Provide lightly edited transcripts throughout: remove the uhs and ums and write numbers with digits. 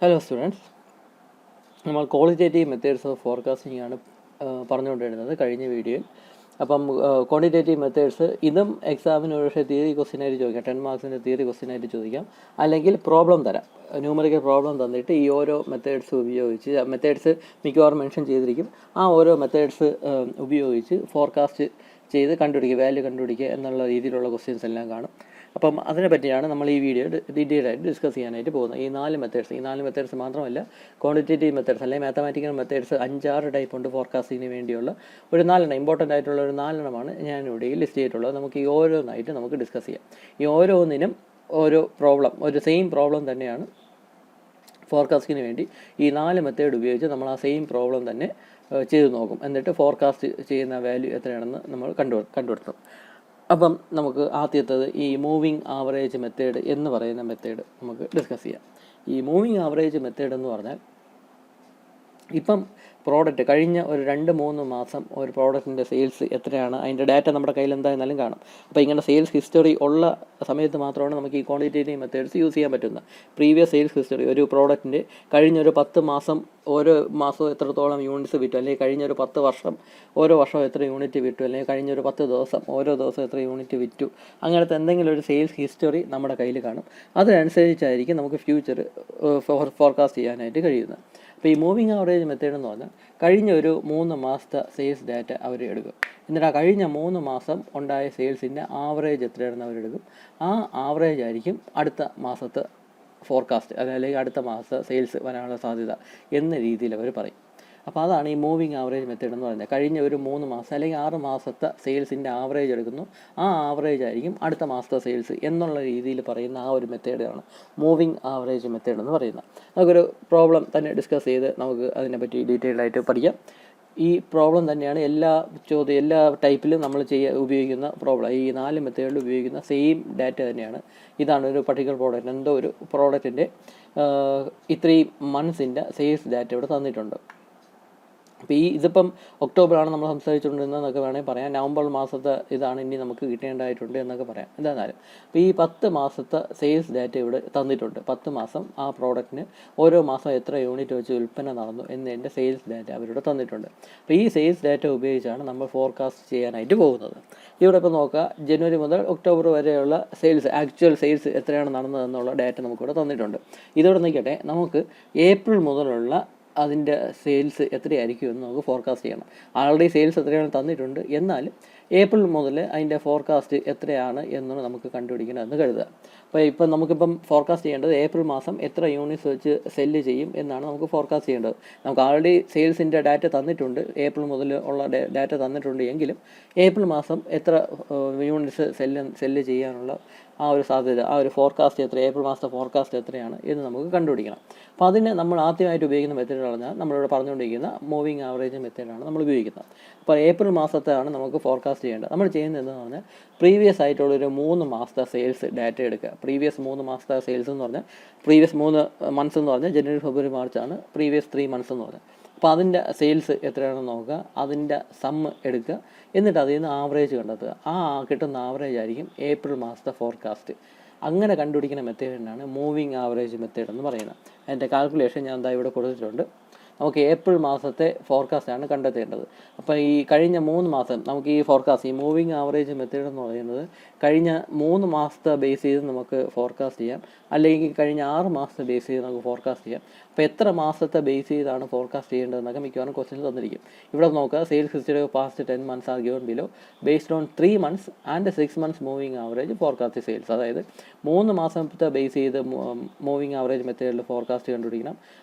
Hello students, നമ്മൾ qualitative methods of forecasting ആണ് പറഞ്ഞുകൊണ്ടിരുന്നത് കഴിഞ്ഞ വീഡിയോയിൽ. അപ്പം ക്വാണ്ടിറ്റേറ്റീവ് മെത്തേഡ്സ് ഇതും എക്സാമിന് ഒരു പക്ഷേ തിയറി ക്വസ്റ്റ്യനായിട്ട് ചോദിക്കാം, 10 മാർക്സിൻ്റെ തിയറി ക്വസ്റ്റ്യനായിട്ട് ചോദിക്കാം. അല്ലെങ്കിൽ പ്രോബ്ലം തരാം, ന്യൂമറിക്കൽ പ്രോബ്ലം തന്നിട്ട് ഈ ഓരോ മെത്തേഡ്സ് ഉപയോഗിച്ച്, മെത്തേഡ്സ് മിക്കവാറും മെൻഷൻ ചെയ്തിരിക്കും, ആ ഓരോ മെത്തേഡ്സ് ഉപയോഗിച്ച് ഫോർകാസ്റ്റ് ചെയ്ത് വാല്യൂ കണ്ടുപിടിക്കുക എന്നുള്ള രീതിയിലുള്ള ക്വസ്റ്റ്യൻസ് എല്ലാം കാണും. അപ്പം അതിനെ പറ്റിയാണ് നമ്മൾ ഈ വീഡിയോ ഡീറ്റെയിൽ ആയിട്ട് ഡിസ്കസ് ചെയ്യാനായിട്ട് പോകുന്നത്. ഈ നാല് മെത്തേഡ്സ് മാത്രമല്ല, ക്വാണ്ടിറ്റേറ്റീവ് മെത്തേഡ്സ് അല്ലെങ്കിൽ മാത്തമാറ്റിക്കൽ മെത്തേഡ്സ് 5-6 ടൈപ്പ് ഉണ്ട് ഫോർകാസ്റ്റിങ്ങിന് വേണ്ടിയുള്ള. ഒരു 4 ഇമ്പോർട്ടൻ്റ് ആയിട്ടുള്ള ഒരു 4 ഞാനിവിടെ ലിസ്റ്റ് ചെയ്തിട്ടുള്ളത്. നമുക്ക് ഈ ഓരോന്നായിട്ട് നമുക്ക് ഡിസ്കസ് ചെയ്യാം. ഈ ഓരോന്നിനും ഓരോ പ്രോബ്ലം, ഒരു സെയിം പ്രോബ്ലം തന്നെയാണ് ഫോർകാസ്റ്റിങ്ങിന് വേണ്ടി. ഈ 4 മെത്തേഡ് ഉപയോഗിച്ച് നമ്മൾ ആ സെയിം പ്രോബ്ലം തന്നെ ചെയ്ത് നോക്കും. എന്നിട്ട് ഫോർകാസ്റ്റ് ചെയ്യുന്ന വാല്യൂ എത്രയാണെന്ന് നമ്മൾ കണ്ടുപിടുത്തും. അപ്പം നമുക്ക് ആദ്യത്തേത് ഈ മൂവിങ് ആവറേജ് മെത്തേഡ് എന്ന് പറയുന്ന മെത്തേഡ് നമുക്ക് ഡിസ്കസ് ചെയ്യാം. ഈ മൂവിങ് ആവറേജ് മെത്തേഡ് എന്ന് പറഞ്ഞാൽ, ഇപ്പം പ്രോഡക്റ്റ് കഴിഞ്ഞ ഒരു 2-3 മാസം ഒരു പ്രോഡക്റ്റിൻ്റെ സെയിൽസ് എത്രയാണ്, അതിൻ്റെ ഡാറ്റ നമ്മുടെ കയ്യിൽ എന്തായിരുന്നാലും കാണും. അപ്പോൾ ഇങ്ങനെ സെയിൽസ് ഹിസ്റ്ററി ഉള്ള സമയത്ത് മാത്രമാണ് നമുക്ക് ഈ ക്വാണ്ടിറ്റേറ്റീവ് മെത്തേഡ്സ് യൂസ് ചെയ്യാൻ പറ്റുന്നത്. പ്രീവിയസ് സെയിൽസ് ഹിസ്റ്ററി, ഒരു പ്രോഡക്റ്റിൻ്റെ കഴിഞ്ഞൊരു 10 മാസം, ഓരോ മാസവും എത്രത്തോളം യൂണിറ്റ്സ് വിറ്റു, അല്ലെങ്കിൽ കഴിഞ്ഞൊരു 10 വർഷം ഓരോ വർഷവും എത്ര യൂണിറ്റ് വിറ്റു, അല്ലെങ്കിൽ കഴിഞ്ഞൊരു 10 ദിവസം ഓരോ ദിവസം എത്ര യൂണിറ്റ് വിറ്റു, അങ്ങനത്തെ എന്തെങ്കിലും ഒരു സെയിൽസ് ഹിസ്റ്ററി നമ്മുടെ കയ്യിൽ കാണും. അതിനനുസരിച്ചായിരിക്കും നമുക്ക് ഫ്യൂച്ചർ ഫോർകാസ്റ്റ് ചെയ്യാനായിട്ട് കഴിയുന്നത്. അപ്പോൾ ഈ മൂവിങ് ആവറേജ് മെത്തേഡ് എന്ന് പറഞ്ഞാൽ, കഴിഞ്ഞ ഒരു 3 മാസത്തെ സെയിൽസ് ഡാറ്റ അവർ എടുക്കും. എന്നിട്ട് ആ കഴിഞ്ഞ 3 മാസം ഉണ്ടായ സെയിൽസിൻ്റെ ആവറേജ് എത്രയാണെന്ന് അവരെടുക്കും. ആ ആവറേജ് ആയിരിക്കും അടുത്ത മാസത്തെ ഫോർകാസ്റ്റ്, അല്ലെങ്കിൽ അടുത്ത മാസത്തെ സെയിൽസ് വരാനുള്ള സാധ്യത എന്ന രീതിയിൽ അവർ പറയും. അപ്പോൾ അതാണ് ഈ മൂവിങ് ആവറേജ് മെത്തേഡ് എന്ന് പറയുന്നത്. കഴിഞ്ഞ ഒരു 3 മാസം അല്ലെങ്കിൽ 6 മാസത്തെ സെയിൽസിൻ്റെ ആവറേജ് എടുക്കുന്നു, ആ ആവറേജ് ആയിരിക്കും അടുത്ത മാസത്തെ സെയിൽസ് എന്നുള്ള രീതിയിൽ പറയുന്ന ആ ഒരു മെത്തേഡാണ് മൂവിങ് ആവറേജ് മെത്തേഡ് എന്ന് പറയുന്നത്. നമുക്കൊരു പ്രോബ്ലം തന്നെ ഡിസ്കസ് ചെയ്ത് നമുക്ക് അതിനെപ്പറ്റി ഡീറ്റെയിൽഡ് ആയിട്ട് പഠിക്കാം. ഈ പ്രോബ്ലം തന്നെയാണ് എല്ലാ ടൈപ്പിലും നമ്മൾ ഉപയോഗിക്കുന്ന പ്രോബ്ലം. ഈ 4 മെത്തേഡിൽ ഉപയോഗിക്കുന്ന സെയിം ഡാറ്റ തന്നെയാണ്. ഇതാണ് ഒരു പർട്ടിക്കുലർ പ്രോഡക്റ്റ്, എന്തോ ഒരു പ്രോഡക്റ്റിൻ്റെ ഇത്രയും മന്ത്സിൻ്റെ സെയിൽസ് ഡാറ്റ ഇവിടെ തന്നിട്ടുണ്ട്. അപ്പോൾ ഇതിപ്പം ഒക്ടോബറാണ് നമ്മൾ സംസാരിച്ചുകൊണ്ടിരുന്നതെന്നൊക്കെ വേണമെങ്കിൽ പറയാം. നവംബർ മാസത്തെ ഇതാണ് ഇനി നമുക്ക് കിട്ടേണ്ടതായിട്ടുണ്ട് എന്നൊക്കെ പറയാം. എന്തായാലും അപ്പോൾ ഈ 10 മാസത്തെ സെയിൽസ് ഡാറ്റ ഇവിടെ തന്നിട്ടുണ്ട്. 10 മാസം ആ പ്രോഡക്റ്റിന് ഓരോ മാസം എത്ര യൂണിറ്റ് വെച്ച് വിൽപ്പന നടന്നു എന്നതിൻ്റെ സെയിൽസ് ഡാറ്റ അവരിവിടെ തന്നിട്ടുണ്ട്. അപ്പോൾ ഈ സെയിൽസ് ഡാറ്റ ഉപയോഗിച്ചാണ് നമ്മൾ ഫോർകാസ്റ്റ് ചെയ്യാനായിട്ട് പോകുന്നത്. ഇവിടെ ഇപ്പോൾ നോക്കുക, ജനുവരി മുതൽ ഒക്ടോബർ വരെയുള്ള ആക്ച്വൽ സെയിൽസ് എത്രയാണ് നടന്നതെന്നുള്ള ഡാറ്റ നമുക്കിവിടെ തന്നിട്ടുണ്ട്. ഇതോടെ നിൽക്കട്ടെ, നമുക്ക് ഏപ്രിൽ മുതലുള്ള അതിൻ്റെ സെയിൽസ് എത്രയായിരിക്കും എന്ന് നമുക്ക് ഫോർകാസ്റ്റ് ചെയ്യണം. ആൾറെഡി സെയിൽസ് എത്രയാണ് തന്നിട്ടുണ്ട്, എന്നാലും ഏപ്രിൽ മുതൽ അതിൻ്റെ ഫോർകാസ്റ്റ് എത്രയാണ് എന്ന് നമുക്ക് കണ്ടുപിടിക്കണം എന്ന് കരുതുക. അപ്പോൾ നമുക്കിപ്പം ഫോർകാസ്റ്റ് ചെയ്യേണ്ടത് ഏപ്രിൽ മാസം എത്ര യൂണിറ്റ്സ് വെച്ച് സെല്ല് ചെയ്യും എന്നാണ് നമുക്ക് ഫോർകാസ്റ്റ് ചെയ്യേണ്ടത്. നമുക്ക് ആൾറെഡി സെയിൽസിൻ്റെ ഡാറ്റ തന്നിട്ടുണ്ട്, ഏപ്രിൽ മുതൽ ഉള്ള ഡാറ്റ തന്നിട്ടുണ്ട്. എങ്കിലും ഏപ്രിൽ മാസം എത്ര യൂണിറ്റ്സ് സെല്ല് ചെയ്യാനുള്ള ആ ഒരു സാധ്യത, ആ ഒരു ഫോർകാസ്റ്റ് ഏപ്രിൽ മാസത്തെ ഫോർകാസ്റ്റ് എത്രയാണ് എന്ന് നമുക്ക് കണ്ടുപിടിക്കണം. അപ്പോൾ അതിന് നമ്മൾ ആദ്യമായിട്ട് ഉപയോഗിക്കുന്ന മെത്തേഡ് പറഞ്ഞാൽ, നമ്മളിവിടെ പറഞ്ഞുകൊണ്ടിരിക്കുന്ന മൂവിങ് ആവറേജ് മെത്തേഡാണ് നമ്മൾ ഉപയോഗിക്കുന്നത്. അപ്പോൾ ഏപ്രിൽ മാസത്തെയാണ് നമുക്ക് ഫോർകാസ്റ്റ് ചെയ്യേണ്ടത്. നമ്മൾ ചെയ്യുന്നത് എന്താണെന്ന് പറഞ്ഞാൽ, പ്രീവിയസ് ആയിട്ടുള്ളൊരു 3 മാസത്തെ സെയിൽസ് ഡാറ്റ എടുക്കുക. പ്രീവിയസ് 3 മാസത്തെ സെയിൽസ് എന്ന് പറഞ്ഞാൽ, പ്രീവിയസ് 3 മന്ത്സ് എന്ന് പറഞ്ഞാൽ ജനുവരി, ഫെബ്രുവരി, മാർച്ചാണ്. പ്രീവിയസ് 3 മന്ത്സ് എന്ന് പറഞ്ഞാൽ, അപ്പോൾ അതിൻ്റെ സെയിൽസ് എത്രയാണെന്ന് നോക്കുക, അതിൻ്റെ സമ്മ് എടുക്കുക, എന്നിട്ട് അതിൽ നിന്ന് ആവറേജ് കണ്ടെത്തുക. ആ കിട്ടുന്ന ആവറേജ് ആയിരിക്കും ഏപ്രിൽ മാസത്തെ ഫോർകാസ്റ്റ്. അങ്ങനെ കണ്ടുപിടിക്കുന്ന മെത്തേഡിനാണ് മൂവിങ് ആവറേജ് മെത്തേഡ് എന്ന് പറയുന്നത്. അതിൻ്റെ കാൽക്കുലേഷൻ ഞാൻ ഇവിടെ കൊടുത്തിട്ടുണ്ട്. നമുക്ക് ഏപ്രിൽ മാസത്തെ ഫോർകാസ്റ്റാണ് കണ്ടെത്തേണ്ടത്. അപ്പോൾ ഈ കഴിഞ്ഞ 3 മാസം നമുക്ക് ഈ ഫോർകാസ്റ്റ്, ഈ മൂവിങ് ആവറേജ് മെത്തേഡ് എന്ന് പറയുന്നത് കഴിഞ്ഞ 3 മാസത്തെ ബേസ് ചെയ്ത് നമുക്ക് ഫോർകാസ്റ്റ് ചെയ്യാം, അല്ലെങ്കിൽ കഴിഞ്ഞ 6 മാസത്തെ ബേസ് ചെയ്ത് നമുക്ക് ഫോർകാസ്റ്റ് ചെയ്യാം. അപ്പോൾ എത്ര മാസത്തെ ബേസ് ചെയ്താണ് ഫോർകാസ്റ്റ് ചെയ്യേണ്ടതെന്നൊക്കെ മിക്കവാറും ക്വസ്റ്റ്യൻസ് തന്നിരിക്കും. ഇവിടെ നോക്കുക, sales history of past 10 months are given below based on 3 months and 6 months moving average forecast sales. അതായത് 3 മാസത്തെ ബേസ് ചെയ്ത് മൂവിങ് ആവറേജ് മെത്തേഡിൽ ഫോർകാസ്റ്റ് കണ്ടുപിടിക്കണം,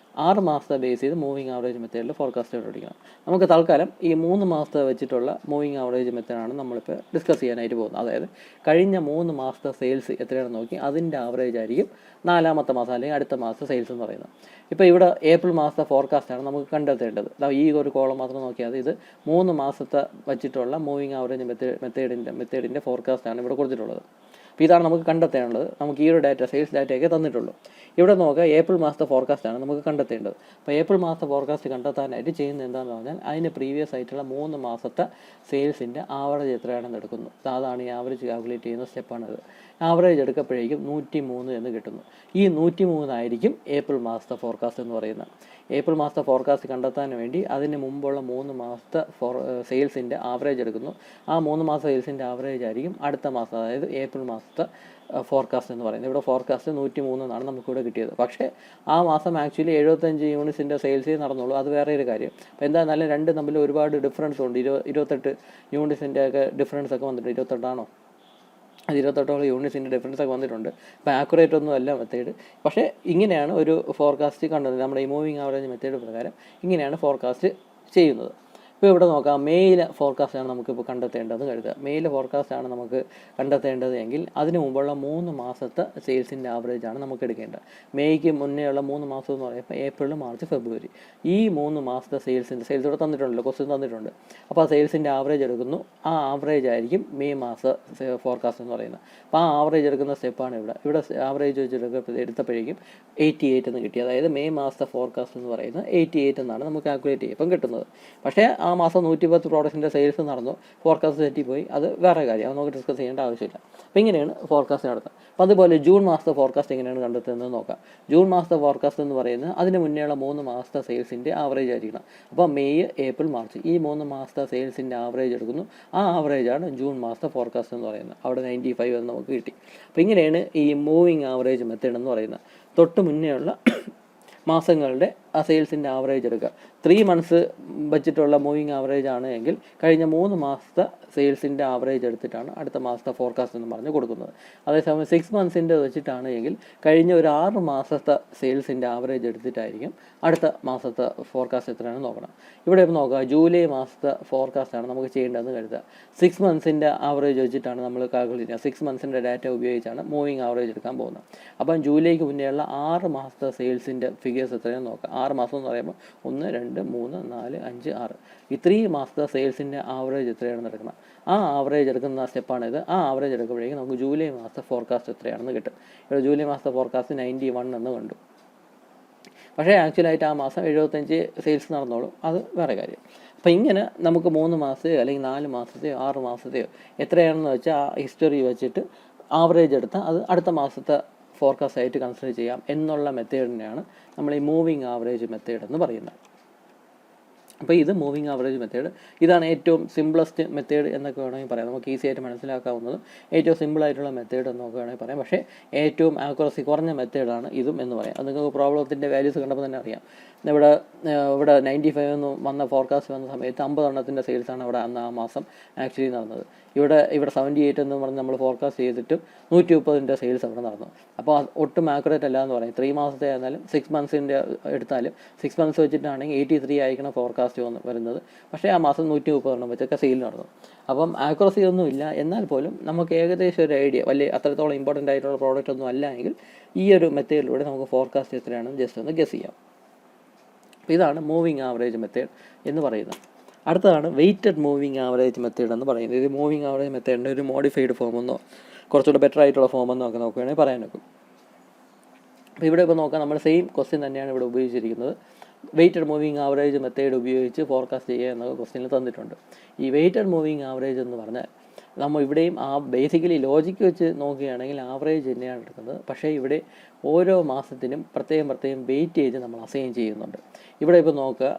6 മാസത്തെ ബേസ് ചെയ്ത് മൂവിങ് ആവറേജ് മെത്തേഡിൽ ഫോർകാസ്റ്റ് കണ്ടുപിടിക്കണം. നമുക്ക് തൽക്കാലം ഈ 3 മാസത്തെ വെച്ചിട്ടുള്ള മൂവിങ് ആവറേജ് മെത്തേഡാണ് നമ്മളിപ്പോൾ ഡിസ്കസ് ചെയ്യാനായിട്ട് പോകുന്നത്. അതായത് കഴിഞ്ഞ 3 മാസത്തെ സെയിൽസ് എത്രയാണെന്ന് നോക്കി അതിൻ്റെ ആവറേജ് ആയിരിക്കും 4ാമത്തെ മാസം അല്ലെങ്കിൽ അടുത്ത മാസത്തെ സെയിൽസ് എന്ന് പറയുന്നത്. ഇപ്പോൾ ഇവിടെ ഏപ്രിൽ മാസത്തെ ഫോർകാസ്റ്റാണ് നമുക്ക് കണ്ടെത്തേണ്ടത്. ഈ ഒരു കോളം മാത്രം നോക്കിയാൽ ഇത് 3 മാസത്തെ വച്ചിട്ടുള്ള മൂവിങ് ആവറേജ് മെത്തേഡിൻ്റെ ഫോർകാസ്റ്റാണ് ഇവിടെ കൊടുത്തിട്ടുള്ളത്. അപ്പോൾ ഇതാണ് നമുക്ക് കണ്ടെത്തേണ്ടത്. നമുക്ക് ഈ ഒരു ഡാറ്റ സെയിൽസ് ഡാറ്റയൊക്കെ തന്നിട്ടുള്ളൂ. ഇവിടെ നോക്കുക, ഏപ്രിൽ മാസത്തെ ഫോർകാസ്റ്റാണ് നമുക്ക് കണ്ടെത്തേണ്ടത്. അപ്പോൾ ഏപ്രിൽ മാസത്തെ ഫോർകാസ്റ്റ് കണ്ടെത്താനായിട്ട് ചെയ്യുന്നത് എന്താണെന്ന് പറഞ്ഞാൽ അതിന് പ്രീവിയസ് ആയിട്ടുള്ള 3 മാസത്തെ സെയിൽസിൻ്റെ ആവറേജ് എത്രയാണെന്ന് എടുക്കുന്നു. അതാണ് ഈ ആവറേജ് കാൽക്കുലേറ്റ് ചെയ്യുന്ന സ്റ്റെപ്പാണിത്. ആവറേജ് എടുക്കപ്പോഴേക്കും 103 എന്ന് കിട്ടുന്നു. ഈ 103 ആയിരിക്കും ഏപ്രിൽ മാസത്തെ ഫോർകാസ്റ്റ് എന്ന് പറയുന്നത്. ഏപ്രിൽ മാസത്തെ ഫോർകാസ്റ്റ് കണ്ടെത്താൻ വേണ്ടി അതിന് മുമ്പുള്ള 3 മാസത്തെ സെയിൽസിൻ്റെ ആവറേജ് എടുക്കുന്നു. ആ 3 മാസം സെയിൽസിൻ്റെ ആവറേജ് ആയിരിക്കും അടുത്ത മാസം, അതായത് ഏപ്രിൽ മാസത്തെ ഫോർകാസ്റ്റ് എന്ന് പറയുന്നത്. ഇവിടെ ഫോർകാസ്റ്റ് 103 എന്നാണ് നമുക്കിവിടെ കിട്ടിയത്. പക്ഷേ ആ മാസം ആക്ച്വലി 75 യൂണിറ്റ്സിൻ്റെ സെയിൽസേ നടന്നുള്ളൂ. അത് വേറെ ഒരു കാര്യം. അപ്പോൾ എന്തായിരുന്നാലും രണ്ട് തമ്മിൽ ഒരുപാട് ഡിഫറൻസ് ഉണ്ട്. 28 യൂണിറ്റ്സിൻ്റെ ഒക്കെ ഡിഫറൻസ് ഒക്കെ വന്നിട്ടുണ്ട്. 28 അത് 28 യൂണിറ്റ്സിൻ്റെ ഡിഫറൻസ് ഒക്കെ വന്നിട്ടുണ്ട്. അപ്പോൾ ആക്യുറേറ്റ് ഒന്നും അല്ല മെത്തേഡ്. പക്ഷേ ഇങ്ങനെയാണ് ഒരു ഫോർകാസ്റ്റ് കണ്ടത്. നമ്മുടെ ഈ മൂവിങ് ആവറേജ് മെത്തേഡ് പ്രകാരം ഇങ്ങനെയാണ് ഫോർകാസ്റ്റ് ചെയ്യുന്നത്. ഇപ്പോൾ ഇവിടെ നോക്കാം, മെയിലെ ഫോർകാസ്റ്റാണ് നമുക്കിപ്പോൾ കണ്ടെത്തേണ്ടത് കരുതുക. മെയിലെ ഫോർകാസ്റ്റാണ് നമുക്ക് കണ്ടെത്തേണ്ടത് എങ്കിൽ അതിന് മുമ്പുള്ള 3 മാസത്തെ സെയിൽസിൻ്റെ ആവറേജാണ് നമുക്ക് എടുക്കേണ്ടത്. മെയ്ക്ക് മുന്നേ ഉള്ള 3 മാസം എന്ന് പറയുമ്പോൾ ഏപ്രിൽ, മാർച്ച്, ഫെബ്രുവരി. ഈ 3 മാസത്തെ സെയിൽസ് ഇവിടെ തന്നിട്ടുണ്ടല്ലോ, ക്വസ്റ്റ്യൻ തന്നിട്ടുണ്ട്. അപ്പോൾ ആ സെയിൽസിൻ്റെ ആവറേജ് എടുക്കുന്നു. ആ ആവറേജ് ആയിരിക്കും മെയ് മാസ ഫോർകാസ്റ്റ് എന്ന് പറയുന്നത്. അപ്പോൾ ആ ആവറേജ് എടുക്കുന്ന സ്റ്റെപ്പാണ് ഇവിടെ ആവറേജ് വെച്ച് എടുത്തപ്പോഴേക്കും 88 എന്ന് കിട്ടി. അതായത് മെയ് മാസത്തെ ഫോർകാസ്റ്റ് എന്ന് പറയുന്നത് 88 എന്നാണ് നമുക്ക് കാൽക്കുലേറ്റ് ചെയ്യുമ്പം കിട്ടുന്നത്. പക്ഷേ ആ മാസം 110 പ്രോഡക്റ്റിൻ്റെ സെയിൽസ് നടന്നു, ഫോർകാസ്റ്റ് തെറ്റിപ്പോയി, അത് വേറെ കാര്യം, അത് നമുക്ക് ഡിസ്കസ് ചെയ്യേണ്ട ആവശ്യമില്ല. അപ്പോൾ ഇങ്ങനെയാണ് ഫോർകാസ്റ്റ് നടത്തുക. അപ്പോൾ അതുപോലെ ജൂൺ മാസത്തെ ഫോർകാസ്റ്റ് എങ്ങനെയാണ് കണ്ടെത്തുന്നത് നോക്കാം. ജൂൺ മാസത്തെ ഫോർകാസ്റ്റ് എന്ന് പറയുന്നത് അതിന് മുന്നേയുള്ള 3 മാസത്തെ സെയിൽസിൻ്റെ ആവറേജ് ആയിരിക്കണം. അപ്പോൾ മെയ്, ഏപ്രിൽ, മാർച്ച് ഈ 3 മാസത്തെ സെയിൽസിൻ്റെ ആവറേജ് എടുക്കുന്നു. ആ ആവറേജാണ് ജൂൺ മാസത്തെ ഫോർകാസ്റ്റ് എന്ന് പറയുന്നത്. അവിടെ 95 എന്ന് നമുക്ക് കിട്ടി. അപ്പോൾ ഇങ്ങനെയാണ് ഈ മൂവിങ് ആവറേജ് മെത്തേഡ് എന്ന് പറയുന്നത്. തൊട്ട് മുന്നേയുള്ള മാസങ്ങളുടെ ആ സെയിൽസിൻ്റെ ആവറേജ് എടുക്കുക. 3 മന്ത്സ് വെച്ചിട്ടുള്ള മൂവിങ് ആവറേജ് ആണ് എങ്കിൽ കഴിഞ്ഞ 3 മാസത്തെ സെയിൽസിൻ്റെ ആവറേജ് എടുത്തിട്ടാണ് അടുത്ത മാസത്തെ ഫോർകാസ്റ്റ് എന്ന് പറഞ്ഞ് കൊടുക്കുന്നത്. അതേസമയം 6 മന്ത്സിൻ്റെ വെച്ചിട്ടാണ് എങ്കിൽ കഴിഞ്ഞ ഒരു 6 മാസത്തെ സെയിൽസിൻ്റെ ആവറേജ് എടുത്തിട്ടായിരിക്കും അടുത്ത മാസത്തെ ഫോർകാസ്റ്റ് എത്രയാണെന്ന് നോക്കണം. ഇവിടെ ഇപ്പോൾ നോക്കുക, ജൂലൈ മാസത്തെ ഫോർകാസ്റ്റാണ് നമുക്ക് ചെയ്യേണ്ടതെന്ന് കരുതുക. 6 മന്ത്സിൻ്റെ ആവറേജ് വെച്ചിട്ടാണ് നമ്മൾ കാൽക്കുലേറ്റ് ചെയ്യുക. 6 മന്ത്സിൻ്റെ ഡാറ്റ ഉപയോഗിച്ചാണ് മൂവിങ് ആവറേജ് എടുക്കാൻ പോകുന്നത്. അപ്പം ജൂലൈക്ക് മുന്നേയുള്ള 6 മാസത്തെ സെയിൽസിൻ്റെ ഫിഗേഴ്സ് എത്രയാണെന്ന് നോക്കാം. 6 മാസം എന്ന് പറയുമ്പോൾ 1, 2, 3, 4, 5, 6 ഈ 3 മാസത്തെ സെയിൽസിൻ്റെ ആവറേജ് എത്രയാണെന്ന് എടുക്കണം. ആ ആവറേജ് എടുക്കുന്ന സ്റ്റെപ്പാണിത്. ആ ആവറേജ് എടുക്കുമ്പോഴേക്കും നമുക്ക് ജൂലൈ മാസത്തെ ഫോർകാസ്റ്റ് എത്രയാണെന്ന് കിട്ടും. ഇവിടെ ജൂലൈ മാസത്തെ ഫോർകാസ്റ്റ് 91 എന്ന് കണ്ടു. പക്ഷേ ആക്ച്വലായിട്ട് ആ മാസം 75 സെയിൽസ് നടന്നോളും, അത് വേറെ കാര്യം. അപ്പോൾ ഇങ്ങനെ നമുക്ക് 3 മാസത്തെയോ അല്ലെങ്കിൽ 4 മാസത്തെയോ 6 മാസത്തെയോ എത്രയാണെന്ന് വെച്ചാൽ ആ ഹിസ്റ്ററി വെച്ചിട്ട് ആവറേജ് എടുത്താൽ അത് അടുത്ത മാസത്തെ ഫോർകാസ്റ്റ് ആയിട്ട് കൺസിഡർ ചെയ്യാം എന്നുള്ള മെത്തേഡിനെയാണ് നമ്മൾ ഈ മൂവിങ് ആവറേജ് മെത്തേഡ് എന്ന് പറയുന്നത്. അപ്പോൾ ഇത് മൂവിങ് ആവറേജ് മെത്തേഡ്. ഇതാണ് ഏറ്റവും സിംപ്ലസ്റ്റ് മെത്തേഡ് എന്നൊക്കെ വേണമെങ്കിൽ പറയാം. നമുക്ക് ഈസി ആയിട്ട് മനസ്സിലാക്കാവുന്നതും ഏറ്റവും സിമ്പിളായിട്ടുള്ള മെത്തേഡ് എന്നൊക്കെ വേണമെങ്കിൽ പറയാം. പക്ഷേ ഏറ്റവും ആക്യുറസി കുറഞ്ഞ മെത്തേഡാണ് ഇതും എന്ന് പറയാം. അത് നിങ്ങൾക്ക് പ്രോബ്ലത്തിൻ്റെ വാല്യൂസ് കണ്ടപ്പോൾ തന്നെ അറിയാം. ഇവിടെ 95 എന്ന് വന്ന ഫോർകാസ്റ്റ് വന്ന സമയത്ത് 50 എണ്ണത്തിൻ്റെ സെയിൽസാണ് അവിടെ അന്ന് ആ മാസം ആക്ച്വലി നടന്നത്. ഇവിടെ 78 എന്ന് പറഞ്ഞ് നമ്മൾ ഫോർകാസ്റ്റ് ചെയ്തിട്ടും 130ൻ്റെ സെയിൽസ് അവിടെ നടന്നു. അപ്പോൾ ഒട്ടും ആക്യുറേറ്റ് അല്ല എന്ന് പറയും. 3 മാസത്തെ ആയിരുന്നാലും 6 മന്ത്സിൻ്റെ എടുത്താലും 6 മന്ത്സ് വെച്ചിട്ടാണെങ്കിൽ 83 ആയിരിക്കണം ഫോർകാസ്റ്റ് വരുന്നത്. പക്ഷേ ആ മാസം 130 എണ്ണം വെച്ചൊക്കെ സെയിൽ നടന്നു. അപ്പം ആക്യുറസി ഒന്നുമില്ല. എന്നാൽ പോലും നമുക്ക് ഏകദേശം ഒരു ഐഡിയ, വലിയ അത്രത്തോളം ഇമ്പോർട്ടൻ്റ് ആയിട്ടുള്ള പ്രോഡക്റ്റ് ഒന്നും അല്ല എങ്കിൽ ഈ ഒരു മെത്തേഡിലൂടെ നമുക്ക് ഫോർകാസ്റ്റ് എത്രയാണെന്ന് ജസ്റ്റ് ഒന്ന് ഗസ് ചെയ്യാം. ഇതാണ് മൂവിങ് ആവറേജ് മെത്തേഡ് എന്ന് പറയുന്നത്. അടുത്തതാണ് വെയ്റ്റഡ് മൂവിങ് ആവറേജ് മെത്തേഡ് എന്ന് പറയുന്നത്. ഇത് മൂവിങ് ആവറേജ് മെത്തേഡിൻ്റെ ഒരു മോഡിഫൈഡ് ഫോമെന്നോ കുറച്ചുകൂടെ ബെറ്റർ ആയിട്ടുള്ള ഫോമെന്നോ ഒക്കെ നോക്കുകയാണെങ്കിൽ പറയാൻ നോക്കും. അപ്പോൾ ഇവിടെ ഇപ്പോൾ നോക്കാം, നമ്മൾ സെയിം ക്വസ്റ്റ്യൻ തന്നെയാണ് ഇവിടെ ഉപയോഗിച്ചിരിക്കുന്നത്. വെയ്റ്റഡ് മൂവിങ് ആവറേജ് മെത്തേഡ് ഉപയോഗിച്ച് ഫോർകാസ്റ്റ് ചെയ്യുക എന്ന ക്വസ്റ്റ്യനിൽ തന്നിട്ടുണ്ട്. ഈ വെയ്റ്റഡ് മൂവിങ് ആവറേജ് എന്ന് പറഞ്ഞാൽ നമ്മൾ ഇവിടെയും ആ ബേസിക്കലി ലോജിക്ക് വെച്ച് നോക്കുകയാണെങ്കിൽ ആവറേജ് തന്നെയാണ് എടുക്കുന്നത്. പക്ഷേ ഇവിടെ ഓരോ മാസത്തിനും പ്രത്യേകം വെയിറ്റേജ് നമ്മൾ അസൈൻ ചെയ്യുന്നുണ്ട്. ഇവിടെ ഇപ്പോൾ നോക്കുക,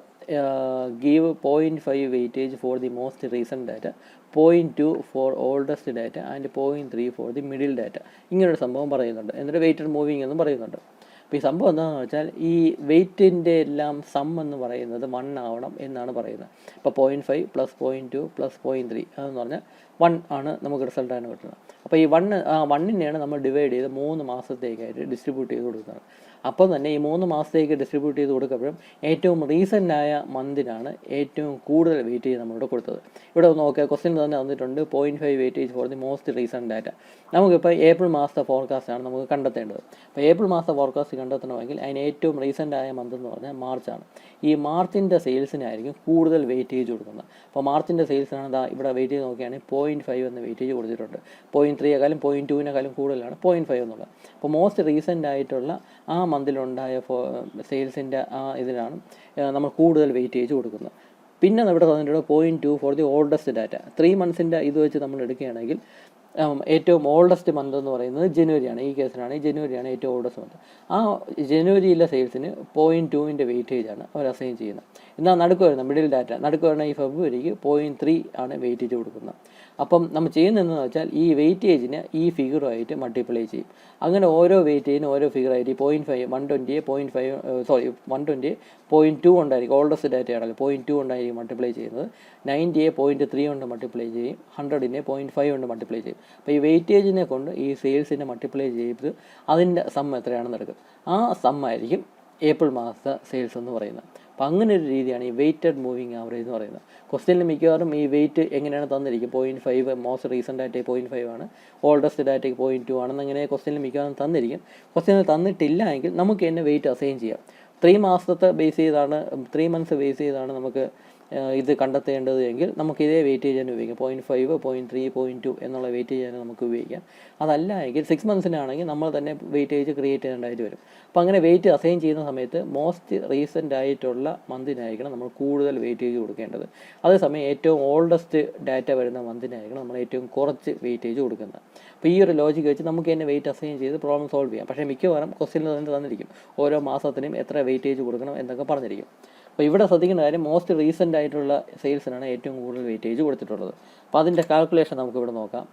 give 0.5 weightage for the most recent data, 0.2 for oldest data and 0.3 for the middle data. ഇങ്ങനൊരു സംഭവം പറയുന്നുണ്ട്. എന്നിട്ട് വെയ്റ്റഡ് മൂവിങ് എന്നും പറയുന്നുണ്ട്. അപ്പോൾ ഈ സംഭവം എന്താണെന്ന് വെച്ചാൽ ഈ വെയ്റ്റിൻ്റെ എല്ലാം സം എന്ന് പറയുന്നത് 1 ആവണം എന്നാണ് പറയുന്നത്. അപ്പോൾ 0.5 + 0.2 + 0.3 അതെന്ന് പറഞ്ഞാൽ 1 ആണ് നമുക്ക് റിസൾട്ടാണ് കിട്ടുന്നത്. അപ്പോൾ ഈ 1നെയാണ് നമ്മൾ ഡിവൈഡ് ചെയ്ത് 3 മാസത്തേക്കായിട്ട് ഡിസ്ട്രിബ്യൂട്ട് ചെയ്ത് കൊടുക്കുന്നത്. അപ്പം തന്നെ ഈ 3 മാസത്തേക്ക് ഡിസ്ട്രിബ്യൂട്ട് ചെയ്ത് കൊടുക്കുമ്പോഴും ഏറ്റവും റീസെൻ്റായ മന്തിനാണ് ഏറ്റവും കൂടുതൽ വെയിറ്റേജ് നമ്മളിവിടെ കൊടുത്തത്. ഇവിടെ നോക്കുക, ക്വസ്റ്റ്യൻ തന്നെ തന്നിട്ടുണ്ട് 0.5 weightage for the most recent data. നമുക്കിപ്പോൾ ഏപ്രിൽ മാസത്തെ ഫോർകാസ്റ്റാണ് നമുക്ക് കണ്ടെത്തേണ്ടത്. അപ്പോൾ ഏപ്രിൽ മാസത്തെ ഫോർകാസ്റ്റ് കണ്ടെത്തണമെങ്കിൽ അതിന് ഏറ്റവും റീസെൻ്റായ മന്ത് എന്ന് പറഞ്ഞാൽ മാർച്ചാണ്. ഈ മാർച്ചിൻ്റെ സെയിൽസിനായിരിക്കും കൂടുതൽ വെയിറ്റേജ് കൊടുക്കുന്നത്. അപ്പോൾ മാർച്ചിൻ്റെ സെയിൽസിനാണ് ഇവിടെ വെയിറ്റേജ് നോക്കുകയാണെങ്കിൽ 0.5 എന്ന വെയിറ്റേജ് കൊടുത്തിട്ടുണ്ട്. 0.3യേക്കാളും 0.2വിനേക്കാളും കൂടുതലാണ് 0.5 എന്നുള്ളത്. അപ്പോൾ മോസ്റ്റ് റീസെൻ്റ് ആയിട്ടുള്ള ആ മന്തിലുണ്ടായ സെയിൽസിൻ്റെ ആ ഇതിനാണ് നമ്മൾ കൂടുതൽ വെയിറ്റേജ് കൊടുക്കുന്നത്. പിന്നെ ഇവിടെ തന്നിട്ടുണ്ട് 0.2 ഫോർ ദി ഓൾഡസ്റ്റ് ഡാറ്റ. 3 മന്ത്സിൻ്റെ ഇത് വെച്ച് നമ്മൾ എടുക്കുകയാണെങ്കിൽ ഏറ്റവും ഓൾഡസ്റ്റ് മന്ത് എന്ന് പറയുന്നത് ജനുവരിയാണ്. ഈ കേസിലാണ് ജനുവരിയാണ് ഏറ്റവും ഓൾഡസ്റ്റ് മന്ത്. ആ ജനുവരിയിലെ സെയിൽസിന് 0.2വിൻ്റെ വെയിറ്റേജാണ് അവർ അസൈൻ ചെയ്യുന്നത്. എന്നാൽ നടുക്ക് വരുന്ന മിഡിൽ ഡാറ്റ നടുക്ക് വരുന്ന ഈ ഫെബ്രുവരിക്ക് 0.3 ആണ് വെയിറ്റേജ് കൊടുക്കുന്നത്. അപ്പം നമ്മൾ ചെയ്യുന്നതെന്ന് വെച്ചാൽ ഈ വെയിറ്റേജിനെ ഈ ഫിഗറുമായിട്ട് മൾട്ടിപ്ലൈ ചെയ്യും. അങ്ങനെ ഓരോ വെയിറ്റേജിനും ഓരോ ഫിഗറായിട്ട് 0.5 120 0.2 കൊണ്ടായിരിക്കും ഓൾഡസ്റ്റ് ഡാറ്റ ആണല്ലോ 0.2 കൊണ്ടായിരിക്കും മൾട്ടിപ്ലൈ ചെയ്യുന്നത്. 90യെ 0.3 കൊണ്ട് മൾട്ടിപ്ലൈ ചെയ്യും. 100നെ 0.5 കൊണ്ട് മൾട്ടിപ്ലൈ ചെയ്യും. അപ്പോൾ ഈ വെയിറ്റേജിനെ കൊണ്ട് ഈ സെയിൽസിനെ മൾട്ടിപ്ലൈ ചെയ്ത് അതിൻ്റെ സം എത്രയാണെന്ന് എടുക്കും. ആ സം ആയിരിക്കും ഏപ്രിൽ മാസത്തെ സെയിൽസ് എന്ന് പറയുന്നത്. അപ്പം അങ്ങനെ ഒരു രീതിയാണ് ഈ വെയ്റ്റഡ് മൂവിങ് ആവറേജ് എന്ന് പറയുന്നത്. ക്വസ്റ്റ്യനിൽ മിക്കവാറും ഈ വെയിറ്റ് എങ്ങനെയാണ് തന്നിരിക്കും. 0.5 മോസ്റ്റ് റീസെൻ്റ് ഡാറ്റയ്ക്ക് 0.5 ആണ്, ഓൾഡസ്റ്റ് ഡാറ്റയ്ക്ക് 0.2 ആണെന്ന് അങ്ങനെ ക്വസ്റ്റ്യനിൽ മിക്കവാറും തന്നിരിക്കും. ക്വസ്റ്റ്യനിൽ തന്നിട്ടില്ല എങ്കിൽ നമുക്ക് തന്നെ വെയിറ്റ് അസൈൻ ചെയ്യാം. 3 മാസത്തെ ബേസ് ചെയ്താണ് 3 മന്ത്സ് ബേസ് ചെയ്താണ് നമുക്ക് ഇത് കണ്ടെത്തേണ്ടത് എങ്കിൽ നമുക്ക് ഇതേ വെയിറ്റേജ് തന്നെ ഉപയോഗിക്കാം. 0.5 0.3 0.2 എന്നുള്ള വെയിറ്റേജ് തന്നെ നമുക്ക് ഉപയോഗിക്കാം. അതല്ല എങ്കിൽ 6 മന്ത്സിനാണെങ്കിൽ നമ്മൾ തന്നെ വെയിറ്റേജ് ക്രിയേറ്റ് ചെയ്യേണ്ടതായിട്ട് വരും. അപ്പോൾ അങ്ങനെ വെയിറ്റ് അസൈൻ ചെയ്യുന്ന സമയത്ത് മോസ്റ്റ് റീസെൻ്റ് ആയിട്ടുള്ള മന്തിനായിരിക്കണം നമ്മൾ കൂടുതൽ വെയിറ്റേജ് കൊടുക്കേണ്ടത്. അതേസമയം ഏറ്റവും ഓൾഡസ്റ്റ് ഡാറ്റ വരുന്ന മന്തിനായിരിക്കണം നമ്മൾ ഏറ്റവും കുറച്ച് വെയിറ്റേജ് കൊടുക്കുന്നത്. അപ്പോൾ ഈ ഒരു ലോജിക്ക് വെച്ച് നമുക്ക് തന്നെ വെയിറ്റ് അസൈൻ ചെയ്ത് പ്രോബ്ലം സോൾവ് ചെയ്യാം. പക്ഷേ മിക്കവാറും ക്വസ്റ്റ്യനിൽ തന്നെ തന്നിരിക്കും ഓരോ മാസത്തിനും എത്ര വെയിറ്റേജ് കൊടുക്കണം എന്നൊക്കെ പറഞ്ഞിരിക്കും. അപ്പോൾ ഇവിടെ ശ്രദ്ധിക്കേണ്ട കാര്യം മോസ്റ്റ് റീസെൻ്റ് ആയിട്ടുള്ള സെയിൽസിനാണ് ഏറ്റവും കൂടുതൽ വെയിറ്റേജ് കൊടുത്തിട്ടുള്ളത്. അപ്പോൾ അതിൻ്റെ കാൽക്കുലേഷൻ നമുക്കിവിടെ നോക്കാം.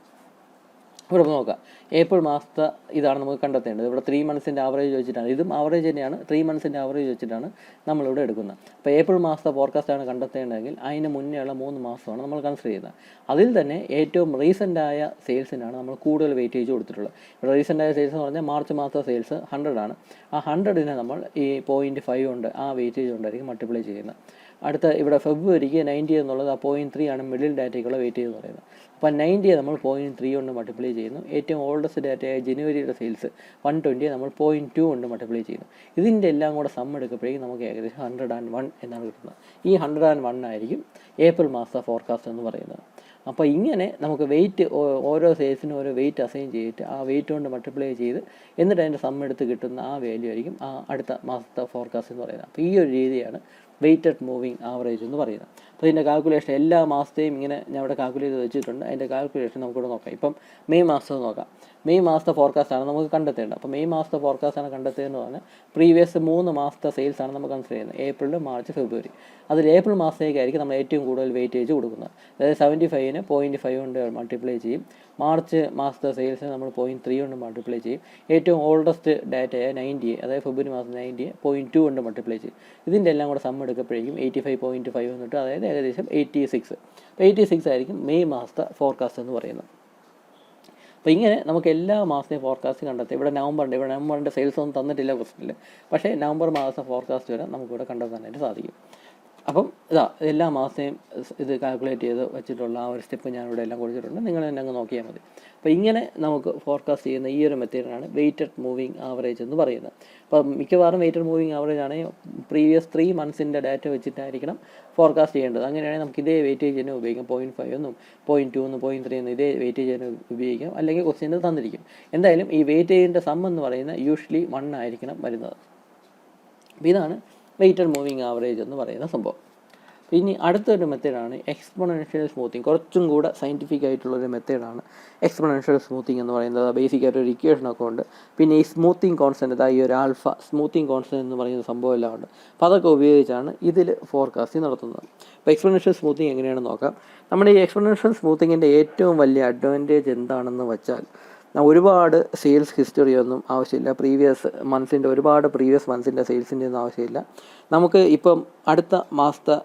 ഏപ്രിൽ മാസത്തെ ഇതാണ് നമുക്ക് കണ്ടെത്തേണ്ടത്. ഇവിടെ 3 മന്ത്സിൻ്റെ ആവറേജ് വെച്ചിട്ടാണ്, ഇതും ആവറേജ് തന്നെയാണ്, 3 മന്ത്സിൻ്റെ ആവറേജ് വെച്ചിട്ടാണ് നമ്മളിവിടെ എടുക്കുന്നത്. അപ്പോൾ ഏപ്രിൽ മാസത്തെ ഫോർകാസ്റ്റാണ് കണ്ടെത്തേണ്ടതെങ്കിൽ അതിന് മുന്നേ ഉള്ള 3 മാസമാണ് നമ്മൾ കൺസിഡർ ചെയ്യുന്നത്. അതിൽ തന്നെ ഏറ്റവും റീസെൻ്റ് ആയ സെയിൽസിനാണ് നമ്മൾ കൂടുതൽ വെയിറ്റേജ് കൊടുത്തിട്ടുള്ളത്. ഇവിടെ റീസെൻ്റ് ആയ സെയിൽസ് എന്ന് പറഞ്ഞാൽ മാർച്ച് മാസത്തെ സെയിൽസ് 100 ആണ്. ആ 100നെ നമ്മൾ ഈ 0.5 കൊണ്ട് ആ വെയിറ്റേജ് കൊണ്ടായിരിക്കും മൾട്ടിപ്ലൈ ചെയ്യുന്നത്. അടുത്ത ഇവിടെ ഫെബ്രുവരിക്ക് 90 എന്നുള്ളത് ആ 0.3 ആണ് മിഡിൽ ഡാറ്റയ്ക്കുള്ള വെയിറ്റേജ് എന്ന് പറയുന്നത്. അപ്പോൾ 90യെ നമ്മൾ 0.3 കൊണ്ട് മൾട്ടിപ്ലൈ ചെയ്യുന്നു. ഏറ്റവും ഓൾഡസ്റ്റ് ഡാറ്റയായ ജനുവരിയുടെ സെയിൽസ് 120യെ നമ്മൾ 0.2 കൊണ്ട് മൾട്ടിപ്ലൈ ചെയ്യുന്നു. ഇതിൻ്റെ എല്ലാം കൂടെ സം എടുക്കുമ്പോഴേക്കും നമുക്ക് ഏകദേശം 101 എന്നാണ് കിട്ടുന്നത്. ഈ 101 ആയിരിക്കും ഏപ്രിൽ മാസത്തെ ഫോർകാസ്റ്റ് എന്ന് പറയുന്നത്. അപ്പോൾ ഇങ്ങനെ നമുക്ക് വെയിറ്റ് ഓരോ സെയിൽസിനും ഓരോ വെയിറ്റ് അസൈൻ ചെയ്തിട്ട് ആ വെയിറ്റ് കൊണ്ട് മൾട്ടിപ്ലൈ ചെയ്ത് എന്നിട്ട് അതിൻ്റെ സം എടുത്ത് കിട്ടുന്ന ആ വാല്യൂ ആയിരിക്കും ആ അടുത്ത മാസത്തെ ഫോർകാസ്റ്റ് എന്ന് പറയുന്നത്. അപ്പോൾ ഈ ഒരു രീതിയാണ് വെയ്റ്റഡ് മൂവിങ് ആവറേജ് എന്ന് പറയുന്നത്. അപ്പോൾ ഇതിൻ്റെ കാൽക്കുലേഷൻ എല്ലാ മാസത്തെയും ഇങ്ങനെ ഞാൻ ഇവിടെ കാൽക്കുലേറ്റ് ചെയ്ത് വെച്ചിട്ടുണ്ട്. അതിൻ്റെ കാൽക്കുലേഷൻ നമുക്കിവിടെ നോക്കാം. ഇപ്പം മെയ് മാസം നോക്കാം. മെയ് മാസത്തെ ഫോർകാസ്റ്റാണ് നമുക്ക് കണ്ടെത്തേണ്ടത്. അപ്പോൾ മെയ് മാസത്തെ ഫോർകാസ്റ്റാണ് കണ്ടെത്തേണ്ടതാണ്. പ്രീവിയസ് 3 മാസത്തെ സെയിൽസാണ് നമ്മൾ കൺസിഡർ ചെയ്യുന്നത്, ഏപ്രിൽ, മാർച്ച്, ഫെബ്രുവരി. അതിൽ ഏപ്രിൽ മാസത്തേക്കായിരിക്കും നമ്മൾ ഏറ്റവും കൂടുതൽ വെയിറ്റേജ് കൊടുക്കുന്നത്. അതായത് 75നെ 0.5 കൊണ്ട് മൾട്ടിപ്ലൈ ചെയ്യും. മാർച്ച് മാസത്തെ സെയിൽസിന് നമ്മൾ 0.3 കൊണ്ട് മൾട്ടിപ്ലൈ ചെയ്യും. ഏറ്റവും ഓൾഡസ്റ്റ് ഡാറ്റയായ 90യെ, അതായത് ഫെബ്രുവരി മാസം 90യെ 0.2 കൊണ്ട് മൾട്ടിപ്ലൈ ചെയ്യും. ഇതിൻ്റെ എല്ലാം കൂടെ സം എടുക്കപ്പോഴേക്കും 85.5 എന്നിട്ട് അതായത് ഏകദേശം 86. അപ്പോൾ 86 ആയിരിക്കും മെയ് മാസത്തെ ഫോർകാസ്റ്റ് എന്ന് പറയുന്നത്. അപ്പോൾ ഇങ്ങനെ നമുക്ക് എല്ലാ മാസത്തെയും ഫോർകാസ്റ്റ് കണ്ടെത്താം. ഇവിടെ നവംബറിൻ്റെ സെയിൽസ് ഒന്നും തന്നിട്ടില്ല ക്വസ്റ്റനിൽ, പക്ഷേ നവംബർ മാസത്തെ ഫോർകാസ്റ്റ് വരെ നമുക്കിവിടെ കണ്ടെത്താനായിട്ട് സാധിക്കും. അപ്പം എല്ലാ മാസത്തെയും ഇത് കാൽക്കുലേറ്റ് ചെയ്ത് വെച്ചിട്ടുള്ള ആ ഒരു സ്റ്റെപ്പ് ഞാനിവിടെ എല്ലാം കൊടുത്തിട്ടുണ്ട്. നിങ്ങൾ തന്നെ അങ്ങ് നോക്കിയാൽ മതി. അപ്പോൾ ഇങ്ങനെ നമുക്ക് ഫോർകാസ്റ്റ് ചെയ്യുന്ന ഈ ഒരു മെത്തേഡാണ് വെയ്റ്റഡ് മൂവിങ് ആവറേജ് എന്ന് പറയുന്നത്. അപ്പം മിക്കവാറും വെയ്റ്റഡ് മൂവിങ് ആവറേജ് ആണെങ്കിൽ പ്രീവിയസ് 3 മന്ത്സിൻ്റെ ഡാറ്റ വെച്ചിട്ടായിരിക്കണം ഫോർകാസ്റ്റ് ചെയ്യേണ്ടത്. അങ്ങനെയാണെങ്കിൽ നമുക്ക് ഇതേ വെയിറ്റേജ് തന്നെ ഉപയോഗിക്കാം. 0.5 എന്നും 0.2 എന്നും 0.3 എന്നും ഇതേ വെയിറ്റേജ് തന്നെ ഉപയോഗിക്കാം. അല്ലെങ്കിൽ ക്വസ്റ്റ്യൻ തന്നിരിക്കും. എന്തായാലും ഈ വെയിറ്റേജിൻ്റെ സം എന്ന് പറയുന്നത് യൂഷ്വലി 1 ആയിരിക്കണം വരുന്നത്. അപ്പോൾ ഇതാണ് വെയ്റ്റഡ് മൂവിങ് ആവറേജ് എന്ന് പറയുന്ന സംഭവം. ഇനി അടുത്തൊരു മെത്തേഡാണ് എക്സ്പോണൻഷ്യൽ സ്മൂത്തിങ്. കുറച്ചും കൂടെ സയൻറ്റിഫിക് ആയിട്ടുള്ളൊരു മെത്തേഡാണ് എക്സ്പോണൻഷ്യൽ സ്മൂത്തിങ് എന്ന് പറയുന്നത്. ബേസിക്കായിട്ടൊരു ഇക്വേഷനൊക്കെ ഉണ്ട്. പിന്നെ ഈ സ്മൂത്തിങ് കോൺസ്റ്റൻറ്റ്, ഈ ഒരു ആൽഫ സ്മൂത്തിങ് കോൺസ്റ്റൻറ്റ് എന്ന് പറയുന്ന സംഭവം എല്ലാം ഉണ്ട്. അപ്പോൾ അതൊക്കെ ഉപയോഗിച്ചാണ് ഇതിൽ ഫോർകാസ്റ്റിംഗ് നടത്തുന്നത്. അപ്പോൾ എക്സ്പോണൻഷ്യൽ സ്മൂത്തിങ് എങ്ങനെയാണെന്ന് നോക്കാം. നമ്മുടെ ഈ എക്സ്പോണൻഷ്യൽ സ്മൂത്തിങ്ങിൻ്റെ ഏറ്റവും വലിയ അഡ്വാൻറ്റേജ് എന്താണെന്ന് വെച്ചാൽ ഒരുപാട് സെയിൽസ് ഹിസ്റ്ററിയൊന്നും ആവശ്യമില്ല. ഒരുപാട് പ്രീവിയസ് മന്ത്സിൻ്റെ സെയിൽസിൻ്റെ ഒന്നും ആവശ്യമില്ല. നമുക്ക് ഇപ്പം അടുത്ത മാസത്തെ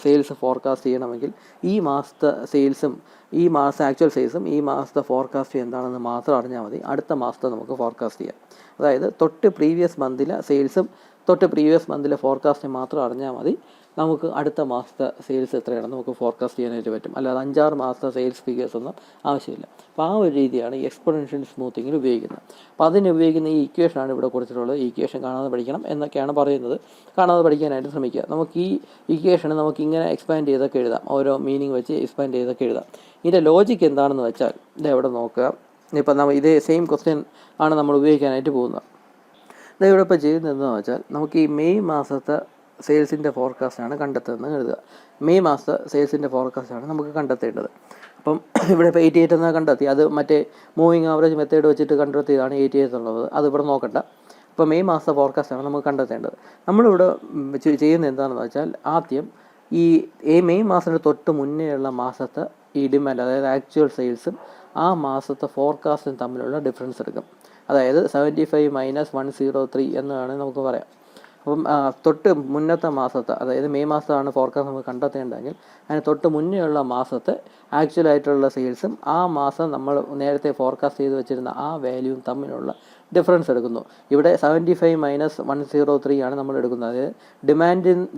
സെയിൽസ് ഫോർകാസ്റ്റ് ചെയ്യണമെങ്കിൽ ഈ മാസത്തെ സെയിൽസും ഈ മാസത്തെ ആക്ച്വൽ സെയിൽസും ഈ മാസത്തെ ഫോർകാസ്റ്റ് എന്താണെന്ന് മാത്രം അറിഞ്ഞാൽ മതി. അടുത്ത മാസത്തെ നമുക്ക് ഫോർകാസ്റ്റ് ചെയ്യാം. അതായത് തൊട്ട് പ്രീവിയസ് മന്തിലെ സെയിൽസും തൊട്ട് പ്രീവിയസ് മന്തിലെ ഫോർകാസ്റ്റ് മാത്രം അറിഞ്ഞാൽ മതി. നമുക്ക് അടുത്ത മാസത്തെ സെയിൽസ് എത്രയാണെന്ന് നമുക്ക് ഫോർകാസ്റ്റ് ചെയ്യാനായിട്ട് പറ്റും. അല്ലാതെ 5-6 മാസത്തെ സെയിൽസ് ഫിഗേഴ്സ് ഒന്നും ആവശ്യമില്ല. അപ്പോൾ ആ ഒരു രീതിയാണ് ഈ എക്സ്പോണൻഷ്യൽ സ്മൂത്തിങ്ങിൽ ഉപയോഗിക്കുന്നത്. അപ്പോൾ അതിന് ഉപയോഗിക്കുന്ന ഈ ഇക്വേഷനാണ് ഇവിടെ കൊടുത്തിട്ടുള്ളത്. ഈ ഇക്വേഷൻ കാണാതെ പഠിക്കണം എന്നൊക്കെയാണ് പറയുന്നത്. കാണാതെ പഠിക്കാനായിട്ട് ശ്രമിക്കുക. നമുക്ക് ഈ ഇക്വേഷന് നമുക്കിങ്ങനെ എക്സ്പാൻഡ് ചെയ്തൊക്കെ എഴുതാം. ഓരോ മീനിങ് വെച്ച് എക്സ്പാൻഡ് ചെയ്തൊക്കെ എഴുതാം. ഇതിൻ്റെ ലോജിക്ക് എന്താണെന്ന് വെച്ചാൽ ഇത് എവിടെ നോക്കുക. ഇപ്പം നമ്മൾ ഇതേ സെയിം ക്വസ്റ്റ്യൻ ആണ് നമ്മൾ ഉപയോഗിക്കാനായിട്ട് പോകുന്നത്. ഇവിടെ ഇപ്പോൾ ചെയ്യുന്നതെന്ന് വെച്ചാൽ നമുക്ക് ഈ മെയ് മാസത്തെ സെയിൽസിൻ്റെ ഫോർകാസ്റ്റാണ് കണ്ടെത്തുന്നത് എഴുതുക. മെയ് മാസത്തെ സെയിൽസിൻ്റെ ഫോർകാസ്റ്റാണ് നമുക്ക് കണ്ടെത്തേണ്ടത്. അപ്പം ഇവിടെ ഇപ്പോൾ 88 എന്നാൽ കണ്ടെത്തി. അത് മറ്റേ മൂവിങ് ആവറേജ് മെത്തേഡ് വെച്ചിട്ട് കണ്ടെത്തിയതാണ് 88 എന്നുള്ളത്. അത് ഇവിടെ നോക്കണ്ട. ഇപ്പോൾ മെയ് മാസത്തെ ഫോർകാസ്റ്റാണ് നമുക്ക് കണ്ടെത്തേണ്ടത്. നമ്മളിവിടെ ചെയ്യുന്നത് എന്താണെന്ന് വെച്ചാൽ ആദ്യം ഈ മെയ് മാസത്തിന് തൊട്ട് മുന്നേ ഉള്ള മാസത്തെ ഈ ഡിമാൻഡ്, അതായത് ആക്ച്വൽ സെയിൽസും ആ മാസത്തെ ഫോർകാസ്റ്റും തമ്മിലുള്ള ഡിഫറൻസ് എടുക്കും. അതായത് 75 - 103 എന്ന് വേണമെങ്കിൽ നമുക്ക് പറയാം. അപ്പം തൊട്ട് മുന്നത്തെ മാസത്തെ, അതായത് മെയ് മാസമാണ് ഫോർകാസ്റ്റ് നമുക്ക് കണ്ടെത്തേണ്ടതെങ്കിൽ അതിന് തൊട്ട് മുന്നേ ഉള്ള മാസത്തെ ആക്ച്വലായിട്ടുള്ള സെയിൽസും ആ മാസം നമ്മൾ നേരത്തെ ഫോർകാസ്റ്റ് ചെയ്ത് വെച്ചിരുന്ന ആ വാല്യൂവും തമ്മിലുള്ള ഡിഫറൻസ് എടുക്കുന്നു. ഇവിടെ 75 - 103 ആണ് നമ്മൾ എടുക്കുന്നത്. അതായത്